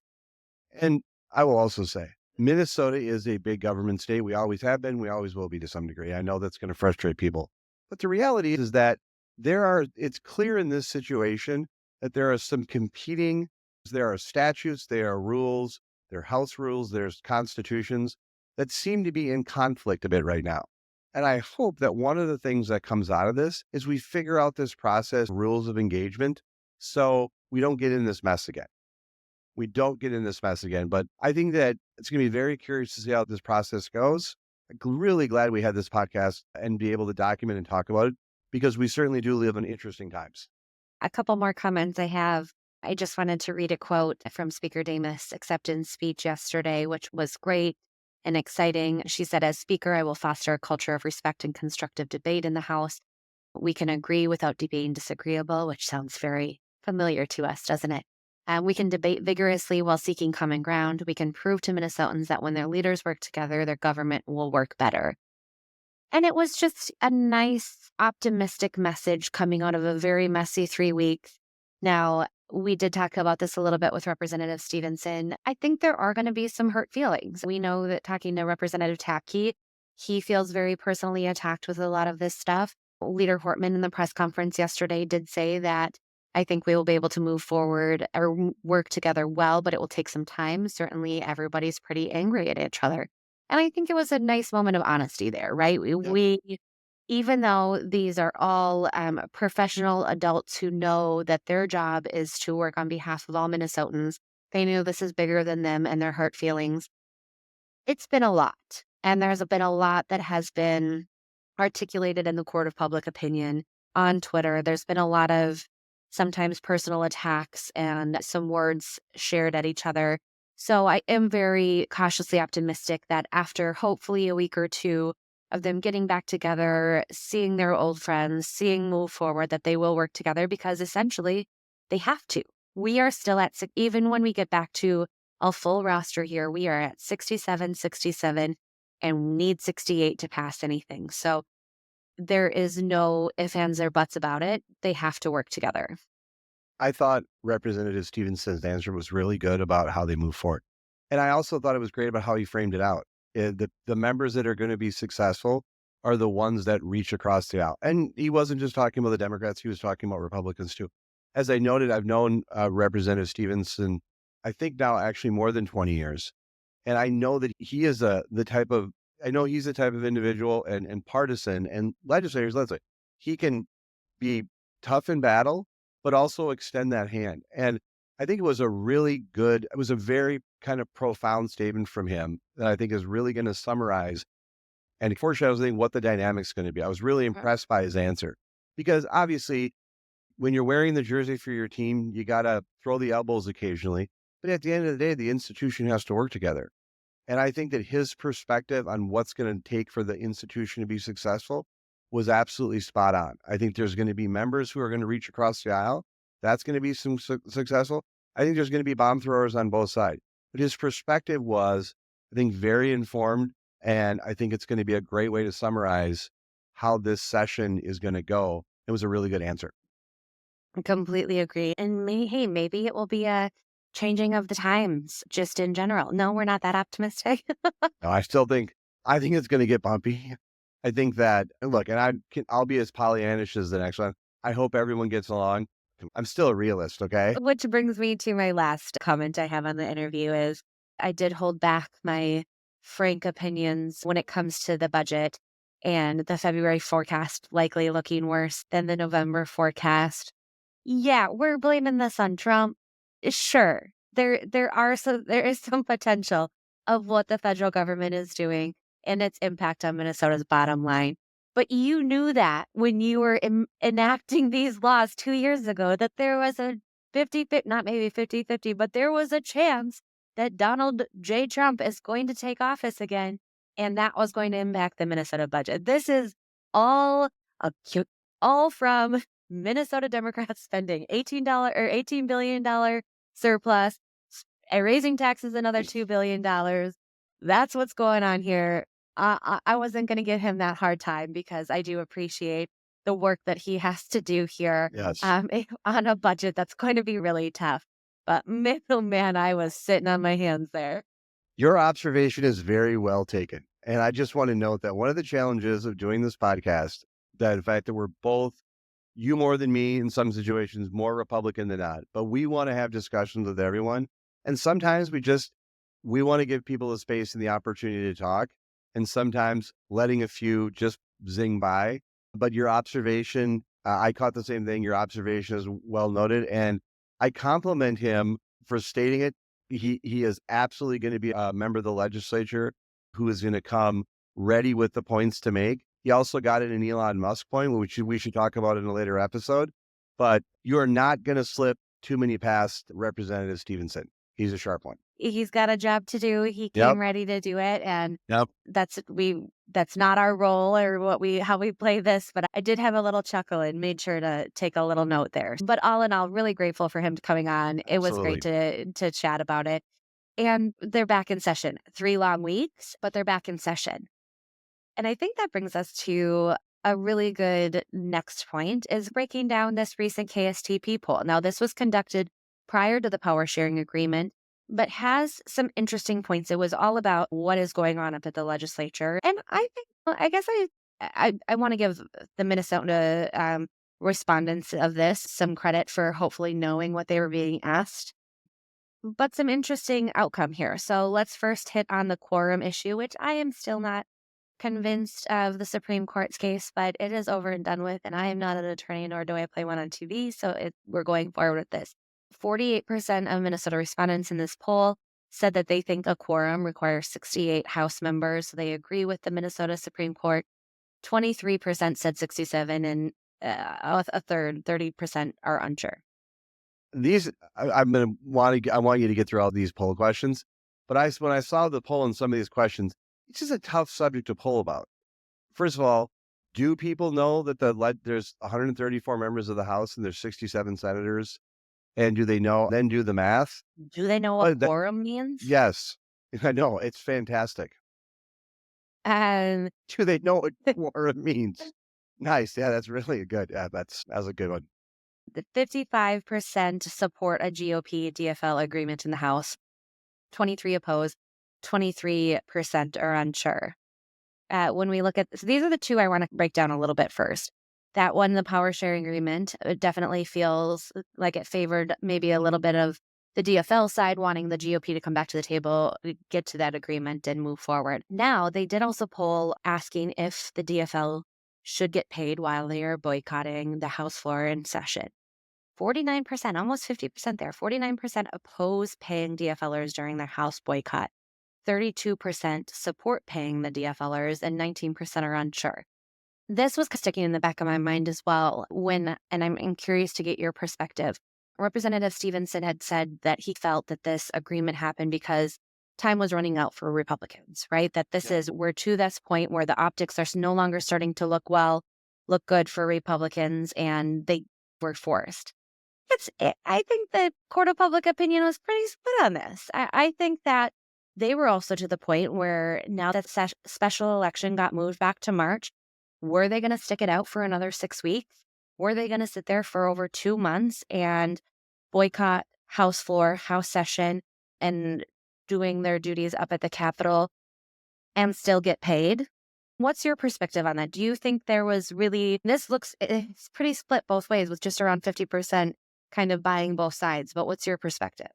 And I will also say, Minnesota is a big government state. We always have been. We always will be to some degree. I know that's going to frustrate people. But the reality is that it's clear in this situation that there are some competing, there are statutes, there are rules, there are House rules, there's constitutions that seem to be in conflict a bit right now. And I hope that one of the things that comes out of this is we figure out this process, rules of engagement, so we don't get in this mess again. But I think that it's going to be very curious to see how this process goes. I'm really glad we had this podcast and be able to document and talk about it, because we certainly do live in interesting times. A couple more comments I have. I just wanted to read a quote from Speaker Demuth's acceptance speech yesterday, which was great and exciting. She said, "As Speaker, I will foster a culture of respect and constructive debate in the House. We can agree without being disagreeable," which sounds very familiar to us, doesn't it? We can debate vigorously while seeking common ground. We can prove to Minnesotans that when their leaders work together, their government will work better. And it was just a nice, optimistic message coming out of a very messy 3 weeks. Now, we did talk about this a little bit with Representative Stephenson. I think there are going to be some hurt feelings. We know that talking to Representative Tabke, he feels very personally attacked with a lot of this stuff. Leader Hortman in the press conference yesterday did say that I think we will be able to move forward or work together well, but it will take some time. Certainly, everybody's pretty angry at each other. And I think it was a nice moment of honesty there, right? We even though these are all professional adults who know that their job is to work on behalf of all Minnesotans, they knew this is bigger than them and their hurt feelings. It's been a lot. And there's been a lot that has been articulated in the court of public opinion on Twitter. There's been a lot of sometimes personal attacks and some words shared at each other. So I am very cautiously optimistic that after hopefully a week or two of them getting back together, seeing their old friends, seeing move forward, that they will work together, because essentially they have to. We are still at, even when we get back to a full roster here, we are at 67, and need 68 to pass anything. So there is no ifs, ands, or buts about it. They have to work together. I thought Representative Stephenson's answer was really good about how they move forward. And I also thought it was great about how he framed it out. The members that are going to be successful are the ones that reach across the aisle. And he wasn't just talking about the Democrats, he was talking about Republicans too. As I noted, I've known Representative Stephenson, I think now actually more than 20 years. And I know that he is the type of individual and partisan and legislators, let's say, he can be tough in battle, but also extend that hand. And I think it was a very kind of profound statement from him that I think is really going to summarize and foreshadows what the dynamic's going to be. I was really impressed by his answer, because obviously when you're wearing the jersey for your team, you got to throw the elbows occasionally. But at the end of the day, the institution has to work together. And I think that his perspective on what's going to take for the institution to be successful was absolutely spot on. I think there's going to be members who are going to reach across the aisle. That's going to be some successful. I think there's going to be bomb throwers on both sides. But his perspective was, I think, very informed. And I think it's going to be a great way to summarize how this session is going to go. It was a really good answer. I completely agree. And maybe it will be a changing of the times just in general. No, we're not that optimistic. No, I think it's going to get bumpy. I think that, look, and I'll be as Pollyannish as the next one. I hope everyone gets along. I'm still a realist, okay? Which brings me to my last comment I have on the interview is I did hold back my frank opinions when it comes to the budget and the February forecast likely looking worse than the November forecast. yeah, we're blaming this on Trump. Sure, there is some potential of what the federal government is doing and its impact on Minnesota's bottom line. But you knew that when you were enacting these laws 2 years ago, that there was a 50, not maybe 50-50, but there was a chance that Donald J. Trump is going to take office again, and that was going to impact the Minnesota budget. This is all all from Minnesota Democrats spending $18 billion surplus, raising taxes another $2 billion. That's what's going on here. I wasn't going to give him that hard time because I do appreciate the work that he has to do here Yes. on a budget that's going to be really tough. But man, oh man, I was sitting on my hands there. Your observation is very well taken. And I just want to note that one of the challenges of doing this podcast, that in fact that we're both, you more than me in some situations, more Republican than not, but we want to have discussions with everyone. And sometimes we want to give people the space and the opportunity to talk. And sometimes letting a few just zing by. But your observation, I caught the same thing. Your observation is well noted. And I compliment him for stating it. He is absolutely going to be a member of the legislature who is going to come ready with the points to make. He also got it an Elon Musk point, which we should talk about in a later episode. But you're not going to slip too many past Representative Stephenson. He's a sharp one. He's got a job to do. He Yep. came ready to do it, and Yep. that's not our role or how we play this. But I did have a little chuckle and made sure to take a little note there. But all in all, really grateful for him coming on. It was great to chat about it. And they're back in session. 3 long weeks, but they're back in session. And I think that brings us to a really good next point, is breaking down this recent KSTP poll. Now, this was conducted prior to the power sharing agreement, but has some interesting points. It was all about what is going on up at the legislature. And I guess I want to give the Minnesota respondents of this some credit for hopefully knowing what they were being asked. But some interesting outcome here. So let's first hit on the quorum issue, which I am still not convinced of the Supreme Court's case, but it is over and done with. And I am not an attorney, nor do I play one on TV. So we're going forward with this. 48% of Minnesota respondents in this poll said that they think a quorum requires 68 House members. So they agree with the Minnesota Supreme Court. 23% said 67, and a third, 30%, are unsure. I want you to get through all these poll questions, but when I saw the poll and some of these questions, it's just a tough subject to poll about. First of all, do people know that there's 134 members of the House and there's 67 senators? And do they know? Then do the math. Do they know what quorum means? Yes, I know, it's fantastic. Do they know what quorum means? Nice, yeah, that's really good. Yeah, that was a good one. The 55% support a GOP DFL agreement in the House, 23 oppose, 23% are unsure. When we look at this, these are the two I want to break down a little bit first. That one, the power sharing agreement, definitely feels like it favored maybe a little bit of the DFL side wanting the GOP to come back to the table, get to that agreement, and move forward. Now, they did also poll asking if the DFL should get paid while they are boycotting the House floor in session. 49%, almost 50% there, 49% oppose paying DFLers during their House boycott. 32% support paying the DFLers, and 19% are unsure. This was sticking in the back of my mind as well and I'm curious to get your perspective. Representative Stephenson had said that he felt that this agreement happened because time was running out for Republicans, right? That we're to this point where the optics are no longer starting to look good for Republicans, and they were forced. I think the court of public opinion was pretty split on this. I think that they were also to the point where now that the special election got moved back to March, were they going to stick it out for another 6 weeks? Were they going to sit there for over 2 months and boycott House floor, House session, and doing their duties up at the Capitol and still get paid? What's your perspective on that? Do you think there was really, it's pretty split both ways with just around 50% kind of buying both sides, but what's your perspective?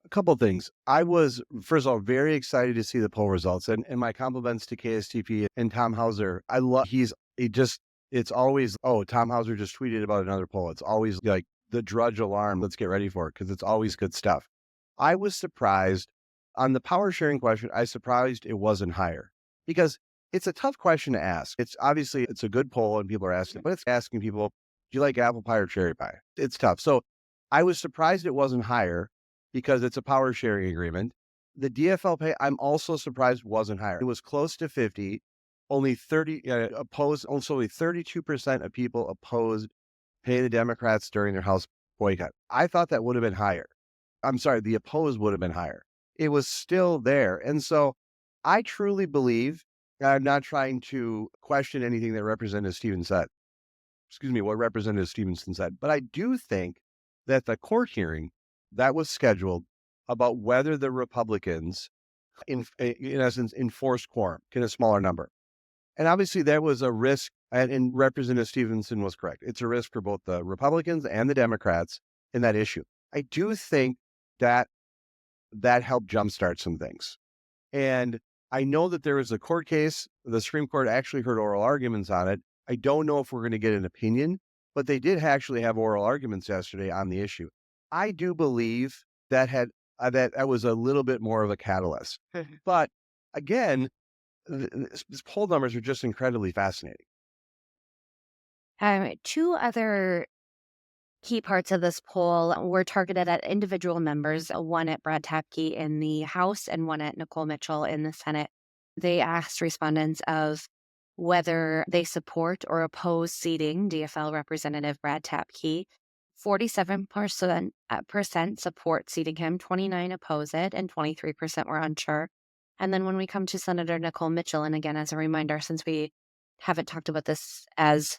A couple of things. I was, first of all, very excited to see the poll results, and my compliments to KSTP and Tom Hauser. It's always, Tom Hauser just tweeted about another poll. It's always like the Drudge alarm. Let's get ready for it because it's always good stuff. I was surprised on the power sharing question. I was surprised it wasn't higher because it's a tough question to ask. It's obviously it's a good poll and people are asking, but it's asking people, do you like apple pie or cherry pie? It's tough. So I was surprised it wasn't higher because it's a power sharing agreement. The DFL pay, I'm also surprised wasn't higher. It was close to 50. Only 30 opposed. Also, only 32% of people opposed pay the Democrats during their House boycott. I thought that would have been higher. I'm sorry, the opposed would have been higher. It was still there. And so I truly believe, I'm not trying to question anything that Representative Stephenson said. Excuse me, what Representative Stephenson said. But I do think that the court hearing that was scheduled about whether the Republicans, in essence, enforced quorum in a smaller number. And obviously there was a risk, and Representative Stephenson was correct. It's a risk for both the Republicans and the Democrats in that issue. I do think that helped jumpstart some things. And I know that there is a court case. The Supreme Court actually heard oral arguments on it. I don't know if we're going to get an opinion, but they did actually have oral arguments yesterday on the issue. I do believe that that was a little bit more of a catalyst. But again, these poll numbers are just incredibly fascinating. Two other key parts of this poll were targeted at individual members, one at Brad Tabke in the House and one at Nicole Mitchell in the Senate. They asked respondents of whether they support or oppose seating DFL Representative Brad Tabke. 47% support seating him, 29% oppose it, and 23% were unsure. And then when we come to Senator Nicole Mitchell, and again, as a reminder, since we haven't talked about this as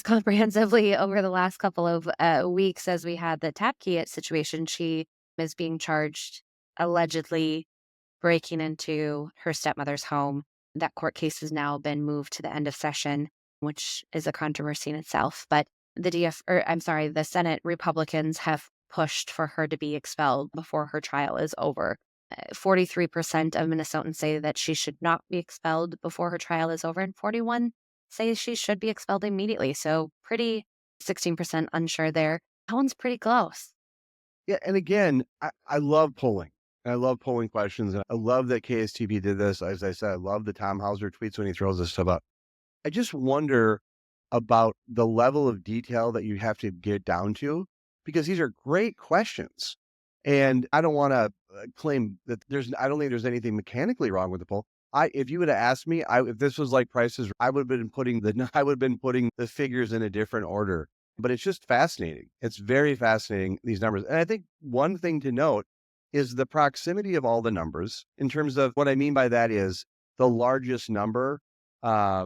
comprehensively over the last couple of weeks as we had the Tabke situation, she is being charged allegedly breaking into her stepmother's home. That court case has now been moved to the end of session, which is a controversy in itself. But the Senate Republicans have pushed for her to be expelled before her trial is over. 43% of Minnesotans say that she should not be expelled before her trial is over, and 41% say she should be expelled immediately. So 16% unsure there. That one's pretty close. Yeah, and again, I love polling. I love polling questions, and I love that KSTP did this. As I said, I love the Tom Hauser tweets when he throws this stuff up. I just wonder about the level of detail that you have to get down to, because these are great questions. And I don't want to claim that I don't think there's anything mechanically wrong with the poll. If you would have asked me, if this was like prices, I would have been putting the figures in a different order. But it's just fascinating. It's very fascinating, these numbers. And I think one thing to note is the proximity of all the numbers. In terms of what I mean by that is the largest number, how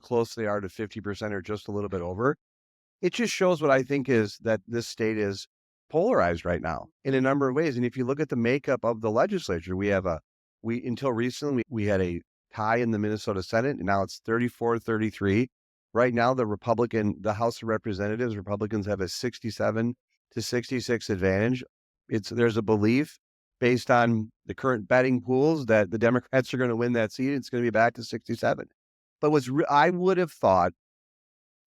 close they are to 50% or just a little bit over. It just shows what I think is that this state is polarized right now in a number of ways. And if you look at the makeup of the legislature, until recently, we had a tie in the Minnesota Senate, and now it's 34-33. Right now, the House of Representatives, Republicans have a 67 to 66 advantage. There's a belief based on the current betting pools that the Democrats are going to win that seat. It's going to be back to 67. But I would have thought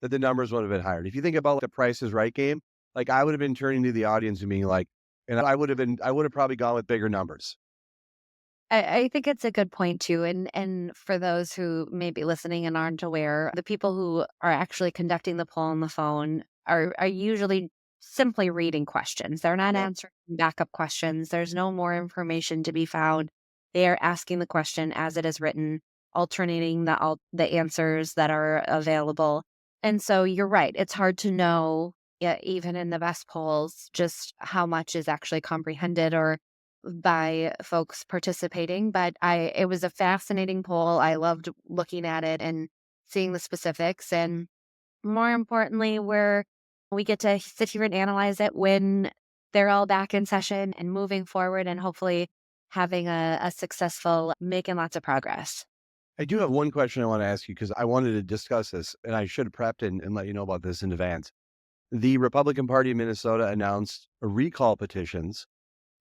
that the numbers would have been higher. And if you think about the Price is Right game, like I would have been turning to the audience and being like, and I would have probably gone with bigger numbers. I think it's a good point too. And for those who may be listening and aren't aware, the people who are actually conducting the poll on the phone are usually simply reading questions. They're not answering backup questions. There's no more information to be found. They are asking the question as it is written, alternating the answers that are available. And so you're right. It's hard to know, even in the best polls, just how much is actually comprehended or by folks participating. But it was a fascinating poll. I loved looking at it and seeing the specifics. And more importantly, we get to sit here and analyze it when they're all back in session and moving forward and hopefully having a successful, making lots of progress. I do have one question I want to ask you because I wanted to discuss this, and I should have prepped and let you know about this in advance. The Republican Party of Minnesota announced recall petitions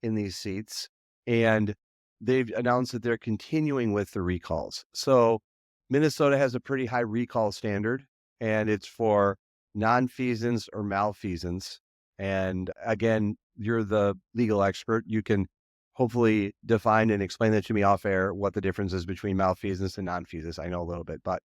in these seats, and they've announced that they're continuing with the recalls. So Minnesota has a pretty high recall standard, and it's for nonfeasance or malfeasance. And again, you're the legal expert. You can hopefully define and explain that to me off air, what the difference is between malfeasance and nonfeasance. I know a little bit, but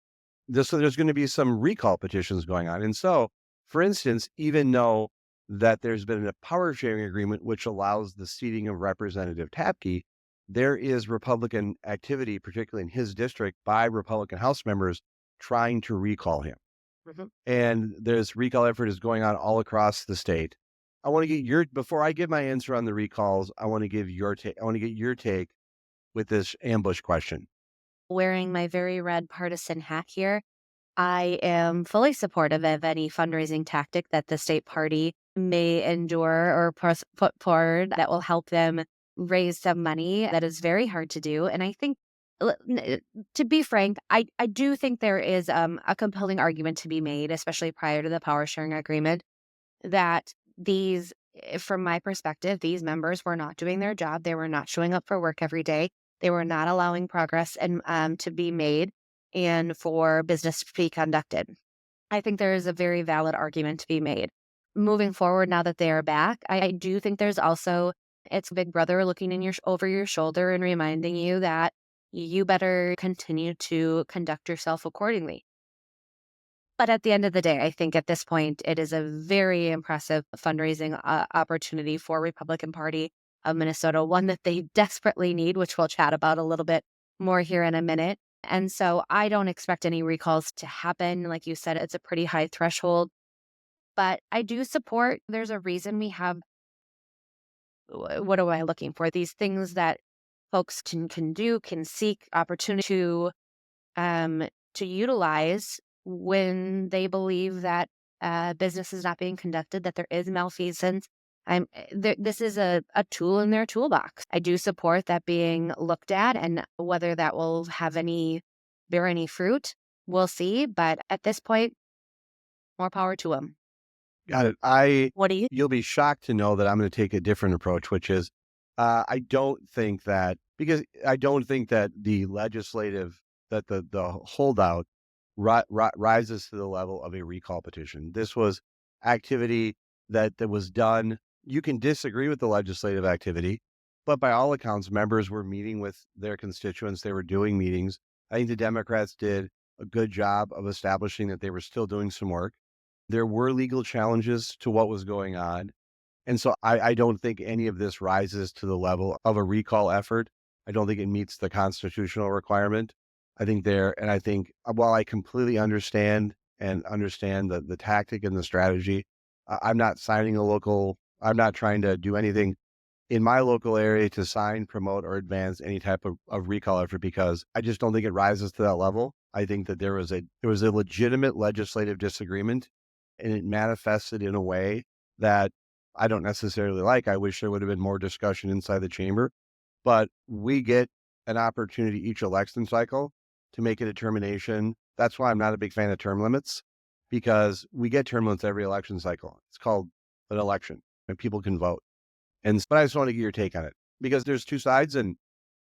so there's going to be some recall petitions going on. And so, for instance, even though that there's been a power sharing agreement which allows the seating of Representative Tabke, there is Republican activity, particularly in his district, by Republican House members trying to recall him. Mhm. And this recall effort is going on all across the state. I want to get before I give my answer on the recalls, I want to give your take. I want to get your take with this ambush question. Wearing my very red partisan hat here, I am fully supportive of any fundraising tactic that the state party may endure or put forward that will help them raise some money. That is very hard to do. And I think, to be frank, I do think there is a compelling argument to be made, especially prior to the power sharing agreement, that from my perspective, these members were not doing their job. They were not showing up for work every day. They were not allowing progress and to be made and for business to be conducted. I think there is a very valid argument to be made. Moving forward, now that they are back, I do think there's also, it's Big Brother looking over your shoulder and reminding you that you better continue to conduct yourself accordingly. But at the end of the day, I think at this point, it is a very impressive fundraising opportunity for Republican Party of Minnesota, one that they desperately need, which we'll chat about a little bit more here in a minute. And so I don't expect any recalls to happen. Like you said, it's a pretty high threshold. But I do support, there's a reason we have, what am I looking for? These things that folks can seek opportunity to utilize when they believe that business is not being conducted, that there is malfeasance. This is a tool in their toolbox. I do support that being looked at, and whether that will bear any fruit, we'll see. But at this point, more power to them. Got it. What do you? You'll be shocked to know that I'm going to take a different approach, which is I don't think that the legislative, that the holdout rises to the level of a recall petition. This was activity that was done. You can disagree with the legislative activity, but by all accounts, members were meeting with their constituents. They were doing meetings. I think the Democrats did a good job of establishing that they were still doing some work. There were legal challenges to what was going on. And so I don't think any of this rises to the level of a recall effort. I don't think it meets the constitutional requirement. I think while I completely understand the tactic and the strategy, I'm not I'm not trying to do anything in my local area to sign, promote, or advance any type of recall effort, because I just don't think it rises to that level. I think that there was a legitimate legislative disagreement, and it manifested in a way that I don't necessarily like. I wish there would have been more discussion inside the chamber, but we get an opportunity each election cycle to make a determination. That's why I'm not a big fan of term limits, because we get term limits every election cycle. It's called an election, and people can vote. But I just want to get your take on it, because there's two sides, and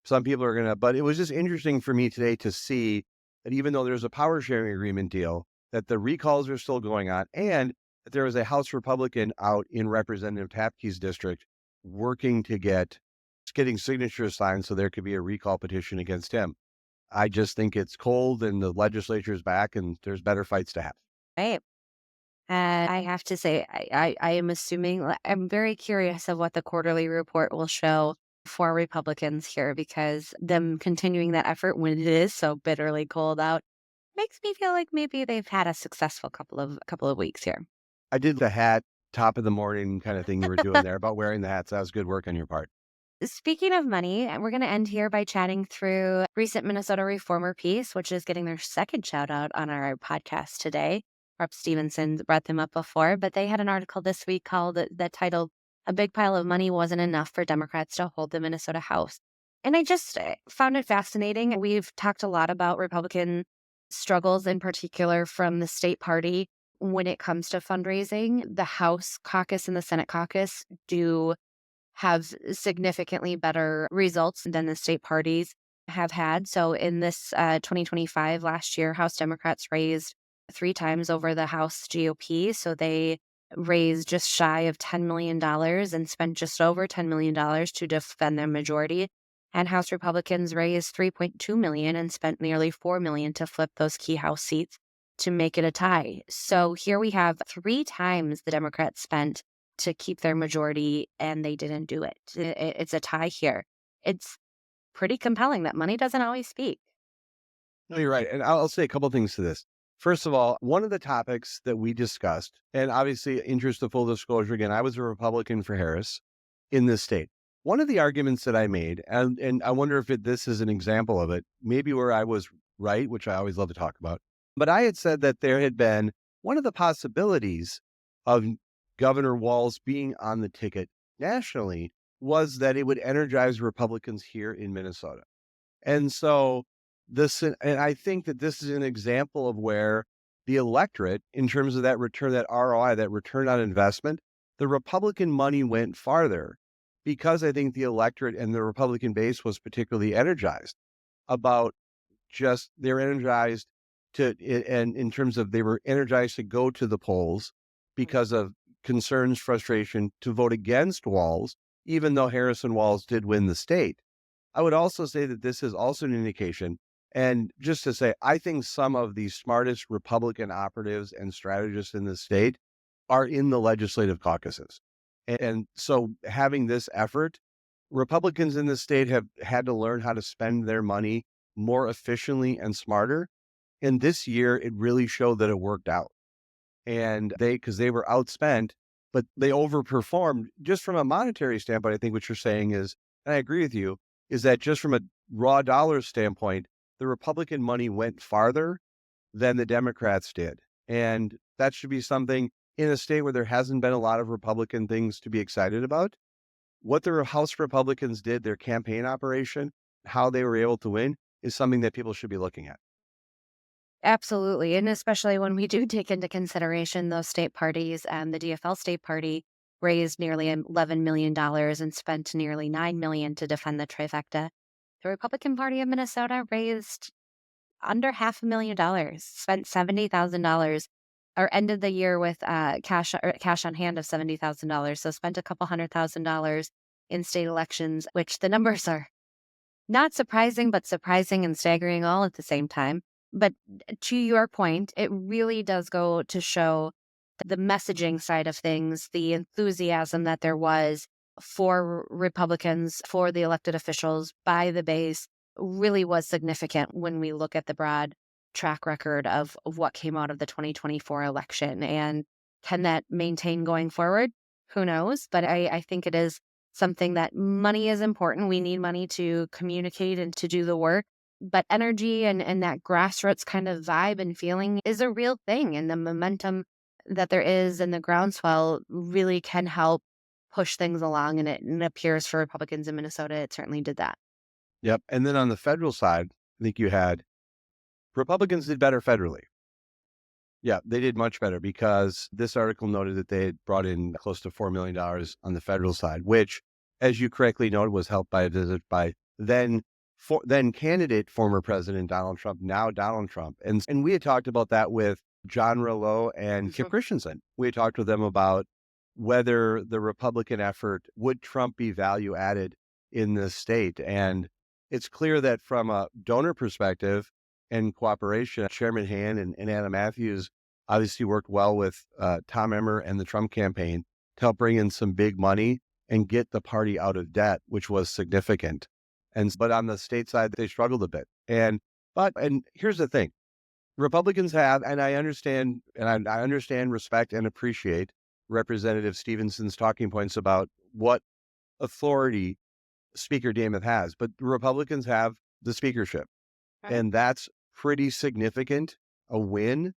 some people are but it was just interesting for me today to see that even though there's a power sharing agreement deal, that the recalls are still going on, and that there was a House Republican out in Representative Tabke's district working to getting signatures signed so there could be a recall petition against him. I just think it's cold, and the legislature is back, and there's better fights to have. Right. And I have to say, I am assuming, I'm very curious of what the quarterly report will show for Republicans here, because them continuing that effort when it is so bitterly cold out makes me feel like maybe they've had a successful couple of weeks here. I did the hat, top of the morning kind of thing you were doing there about wearing the hats. That was good work on your part. Speaking of money, we're going to end here by chatting through recent Minnesota reformer piece, which is getting their second shout out on our podcast today. Rep. Stephenson brought them up before, but they had an article this week that titled "A Big Pile of Money Wasn't Enough for Democrats to Hold the Minnesota House." And I just found it fascinating. We've talked a lot about Republican struggles, in particular from the state party when it comes to fundraising. The House caucus and the Senate caucus do have significantly better results than the state parties have had. So in this 2025, last year, House Democrats raised 3 times over the House GOP. So they raised just shy of $10 million and spent just over $10 million to defend their majority. And House Republicans raised $3.2 million and spent nearly $4 million to flip those key House seats to make it a tie. So here we have 3 times the Democrats spent to keep their majority, and they didn't do it. It's a tie here. It's pretty compelling that money doesn't always speak. No, you're right. And I'll say a couple things to this. First of all, one of the topics that we discussed, and obviously, interest of full disclosure, again, I was a Republican for Harris in this state. One of the arguments that I made, and I wonder if this is an example of it, maybe where I was right, which I always love to talk about, but I had said that there had been one of the possibilities of Governor Walz being on the ticket nationally was that it would energize Republicans here in Minnesota. And so and I think that this is an example of where the electorate, in terms of that return, that ROI, that return on investment, the Republican money went farther because I think the electorate and the Republican base was particularly energized about they're energized and in terms of they were energized to go to the polls because of concerns, frustration to vote against Walz, even though Harris and Walz did win the state. I would also say that this is also an indication, and just to say, I think some of the smartest Republican operatives and strategists in the state are in the legislative caucuses. And so having this effort, Republicans in the state have had to learn how to spend their money more efficiently and smarter. And this year, it really showed that it worked out. And because they were outspent, but they overperformed just from a monetary standpoint. I think what you're saying is, and I agree with you, is that just from a raw dollars standpoint, the Republican money went farther than the Democrats did. And that should be something in a state where there hasn't been a lot of Republican things to be excited about. What the House Republicans did, their campaign operation, how they were able to win, is something that people should be looking at. Absolutely. And especially when we do take into consideration those state parties, and the DFL state party raised nearly $11 million and spent nearly $9 million to defend the trifecta. The Republican Party of Minnesota raised under $500,000, spent $70,000, or ended the year with cash on hand of $70,000. So spent a couple $100,000 in state elections, which the numbers are not surprising, but surprising and staggering all at the same time. But to your point, it really does go to show the messaging side of things, the enthusiasm that there was for Republicans, for the elected officials by the base, really was significant when we look at the broad track record of what came out of the 2024 election. And can that maintain going forward? Who knows? But I think it is something that money is important. We need money to communicate and to do the work. But energy and that grassroots kind of vibe and feeling is a real thing. And the momentum that there is and the groundswell really can help push things along. And it appears for Republicans in Minnesota, it certainly did that. Yep. And then on the federal side, I think you had Republicans did better federally. Yeah, they did much better because this article noted that they had brought in close to $4 million on the federal side, which, as you correctly noted, was helped by a visit by then candidate former President Donald Trump, now Donald Trump. And we had talked about that with John Rillo and Kip Christensen. We had talked with them about whether the Republican effort, would Trump be value added in this state? And it's clear that from a donor perspective and cooperation, Chairman Hand and Anna Matthews obviously worked well with Tom Emmer and the Trump campaign to help bring in some big money and get the party out of debt, which was significant. But on the state side, they struggled a bit. And here's the thing. Republicans have, and I understand, respect, and appreciate Representative Stephenson's talking points about what authority Speaker Demuth has, but Republicans have the speakership. Right. And that's pretty significant, a win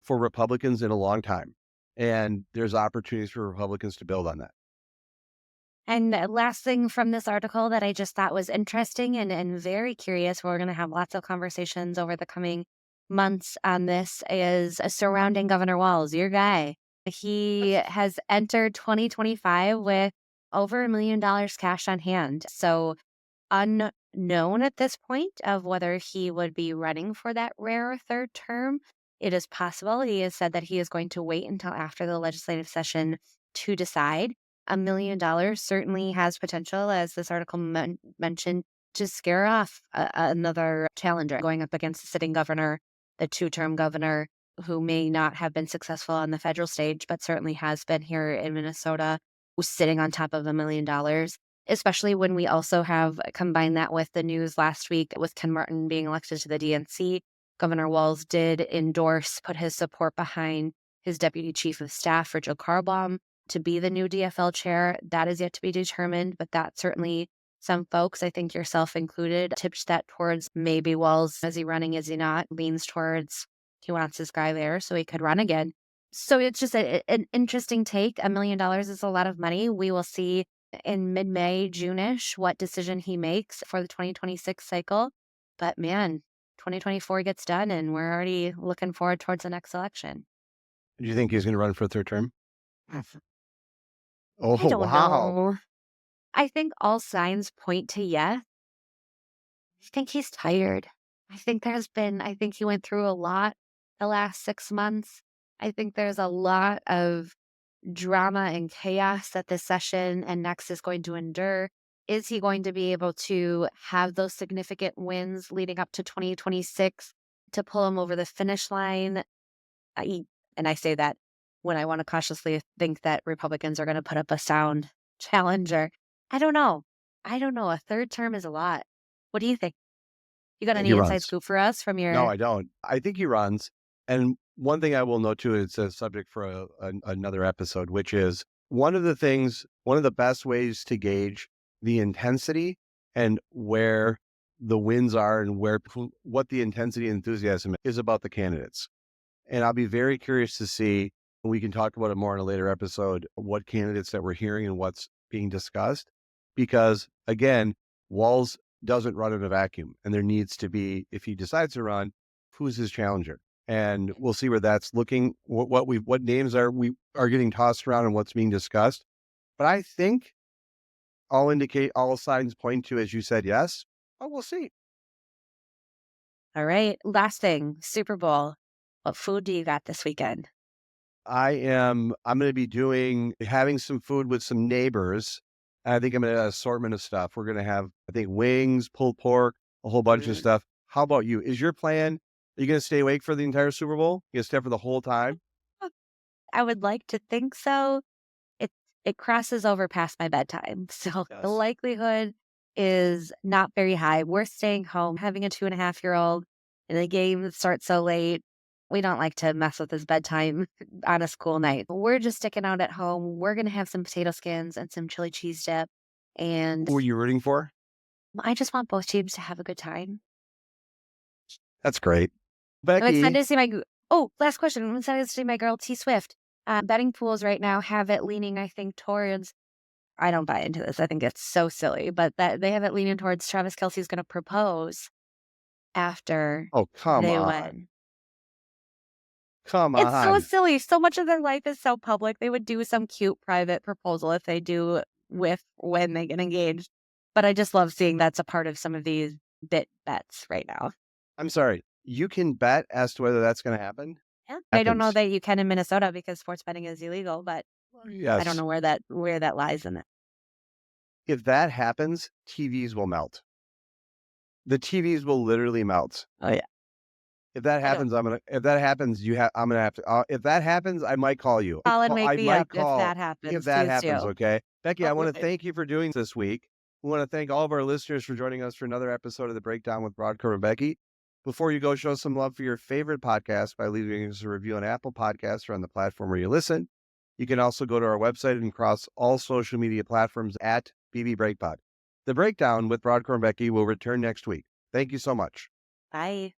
for Republicans in a long time. And there's opportunities for Republicans to build on that. And the last thing from this article that I just thought was interesting and very curious, we're going to have lots of conversations over the coming months on this, is surrounding Governor Walz, your guy. He has entered 2025 with over $1 million cash on hand. So unknown at this point of whether he would be running for that rare third term. It is possible. He has said that he is going to wait until after the legislative session to decide. $1 million certainly has potential, as this article mentioned, to scare off another challenger going up against the sitting governor, the two-term governor, who may not have been successful on the federal stage, but certainly has been here in Minnesota, who's sitting on top of $1 million, especially when we also have combined that with the news last week with Ken Martin being elected to the DNC. Governor Walz did put his support behind his deputy chief of staff, Richard Carlbaum, to be the new DFL chair. That is yet to be determined, but that certainly some folks, I think yourself included, tipped that towards maybe Walz. Is he running? Is he not? Leans towards he wants this guy there so he could run again. So it's just an interesting take. $1 million is a lot of money. We will see in mid-May, June-ish, what decision he makes for the 2026 cycle. But man, 2024 gets done and we're already looking forward towards the next election. Do you think he's going to run for a third term? I Oh, don't wow. know. I think all signs point to yes. I think he's tired. I think he went through a lot the last 6 months. I think there's a lot of drama and chaos that this session and next is going to endure. Is he going to be able to have those significant wins leading up to 2026 to pull him over the finish line? And I say that when I want to cautiously think that Republicans are going to put up a sound challenger. I don't know. A third term is a lot. What do you think? You got any He inside runs. scoop for us from your... No, I don't. I think he runs. And one thing I will note too, it's a subject for another episode, which is one of the best ways to gauge the intensity and where the wins are and what the intensity and enthusiasm is about the candidates. And I'll be very curious to see, we can talk about it more in a later episode, what candidates that we're hearing and what's being discussed. Because again, Walz doesn't run in a vacuum, and there needs to be, if he decides to run, who's his challenger? And we'll see where that's looking, what names are getting tossed around and what's being discussed. But I think all signs point to, as you said, yes. But we'll see. All right. Last thing, Super Bowl. What food do you got this weekend? I'm going to be having some food with some neighbors. I think I'm going to have an assortment of stuff. We're going to have, I think, wings, pulled pork, a whole bunch of stuff. How about you? Is your plan, are you going to stay awake for the entire Super Bowl? You going to stay for the whole time? I would like to think so. It crosses over past my bedtime. So Yes. The likelihood is not very high. We're staying home, having a 2.5-year-old, and the game starts so late. We don't like to mess with his bedtime on a school night. We're just sticking out at home. We're going to have some potato skins and some chili cheese dip. And Who are you rooting for? I just want both teams to have a good time. That's great. I'm Becky, excited to see last question. I'm excited to see my girl T Swift. Betting pools right now have it leaning, I think, towards, I don't buy into this. I think it's so silly, but that they have it leaning towards Travis Kelce's going to propose after come they on. win. Come It's so on. silly. So much of their life is so public. They would do some cute private proposal if they do when they get engaged. But I just love seeing that's a part of some of these bets right now. I'm sorry. You can bet as to whether that's going to happen? Yeah. I don't know Happens. that you can in Minnesota because sports betting is illegal, but Yes. I don't know where that lies in it. If that happens, TVs will melt. The TVs will literally melt. Oh yeah. If that happens, if that happens, I might call you. Call and wake me up if call that happens. if that Please happens, do. okay? Becky, I want to Okay. thank you for doing this week. We want to thank all of our listeners for joining us for another episode of The Breakdown with Brodkorb and Becky. Before you go, show some love for your favorite podcast by leaving us a review on Apple Podcasts or on the platform where you listen. You can also go to our website and cross all social media platforms at BB Breakpod. The Breakdown with Brodkorb and Becky will return next week. Thank you so much. Bye.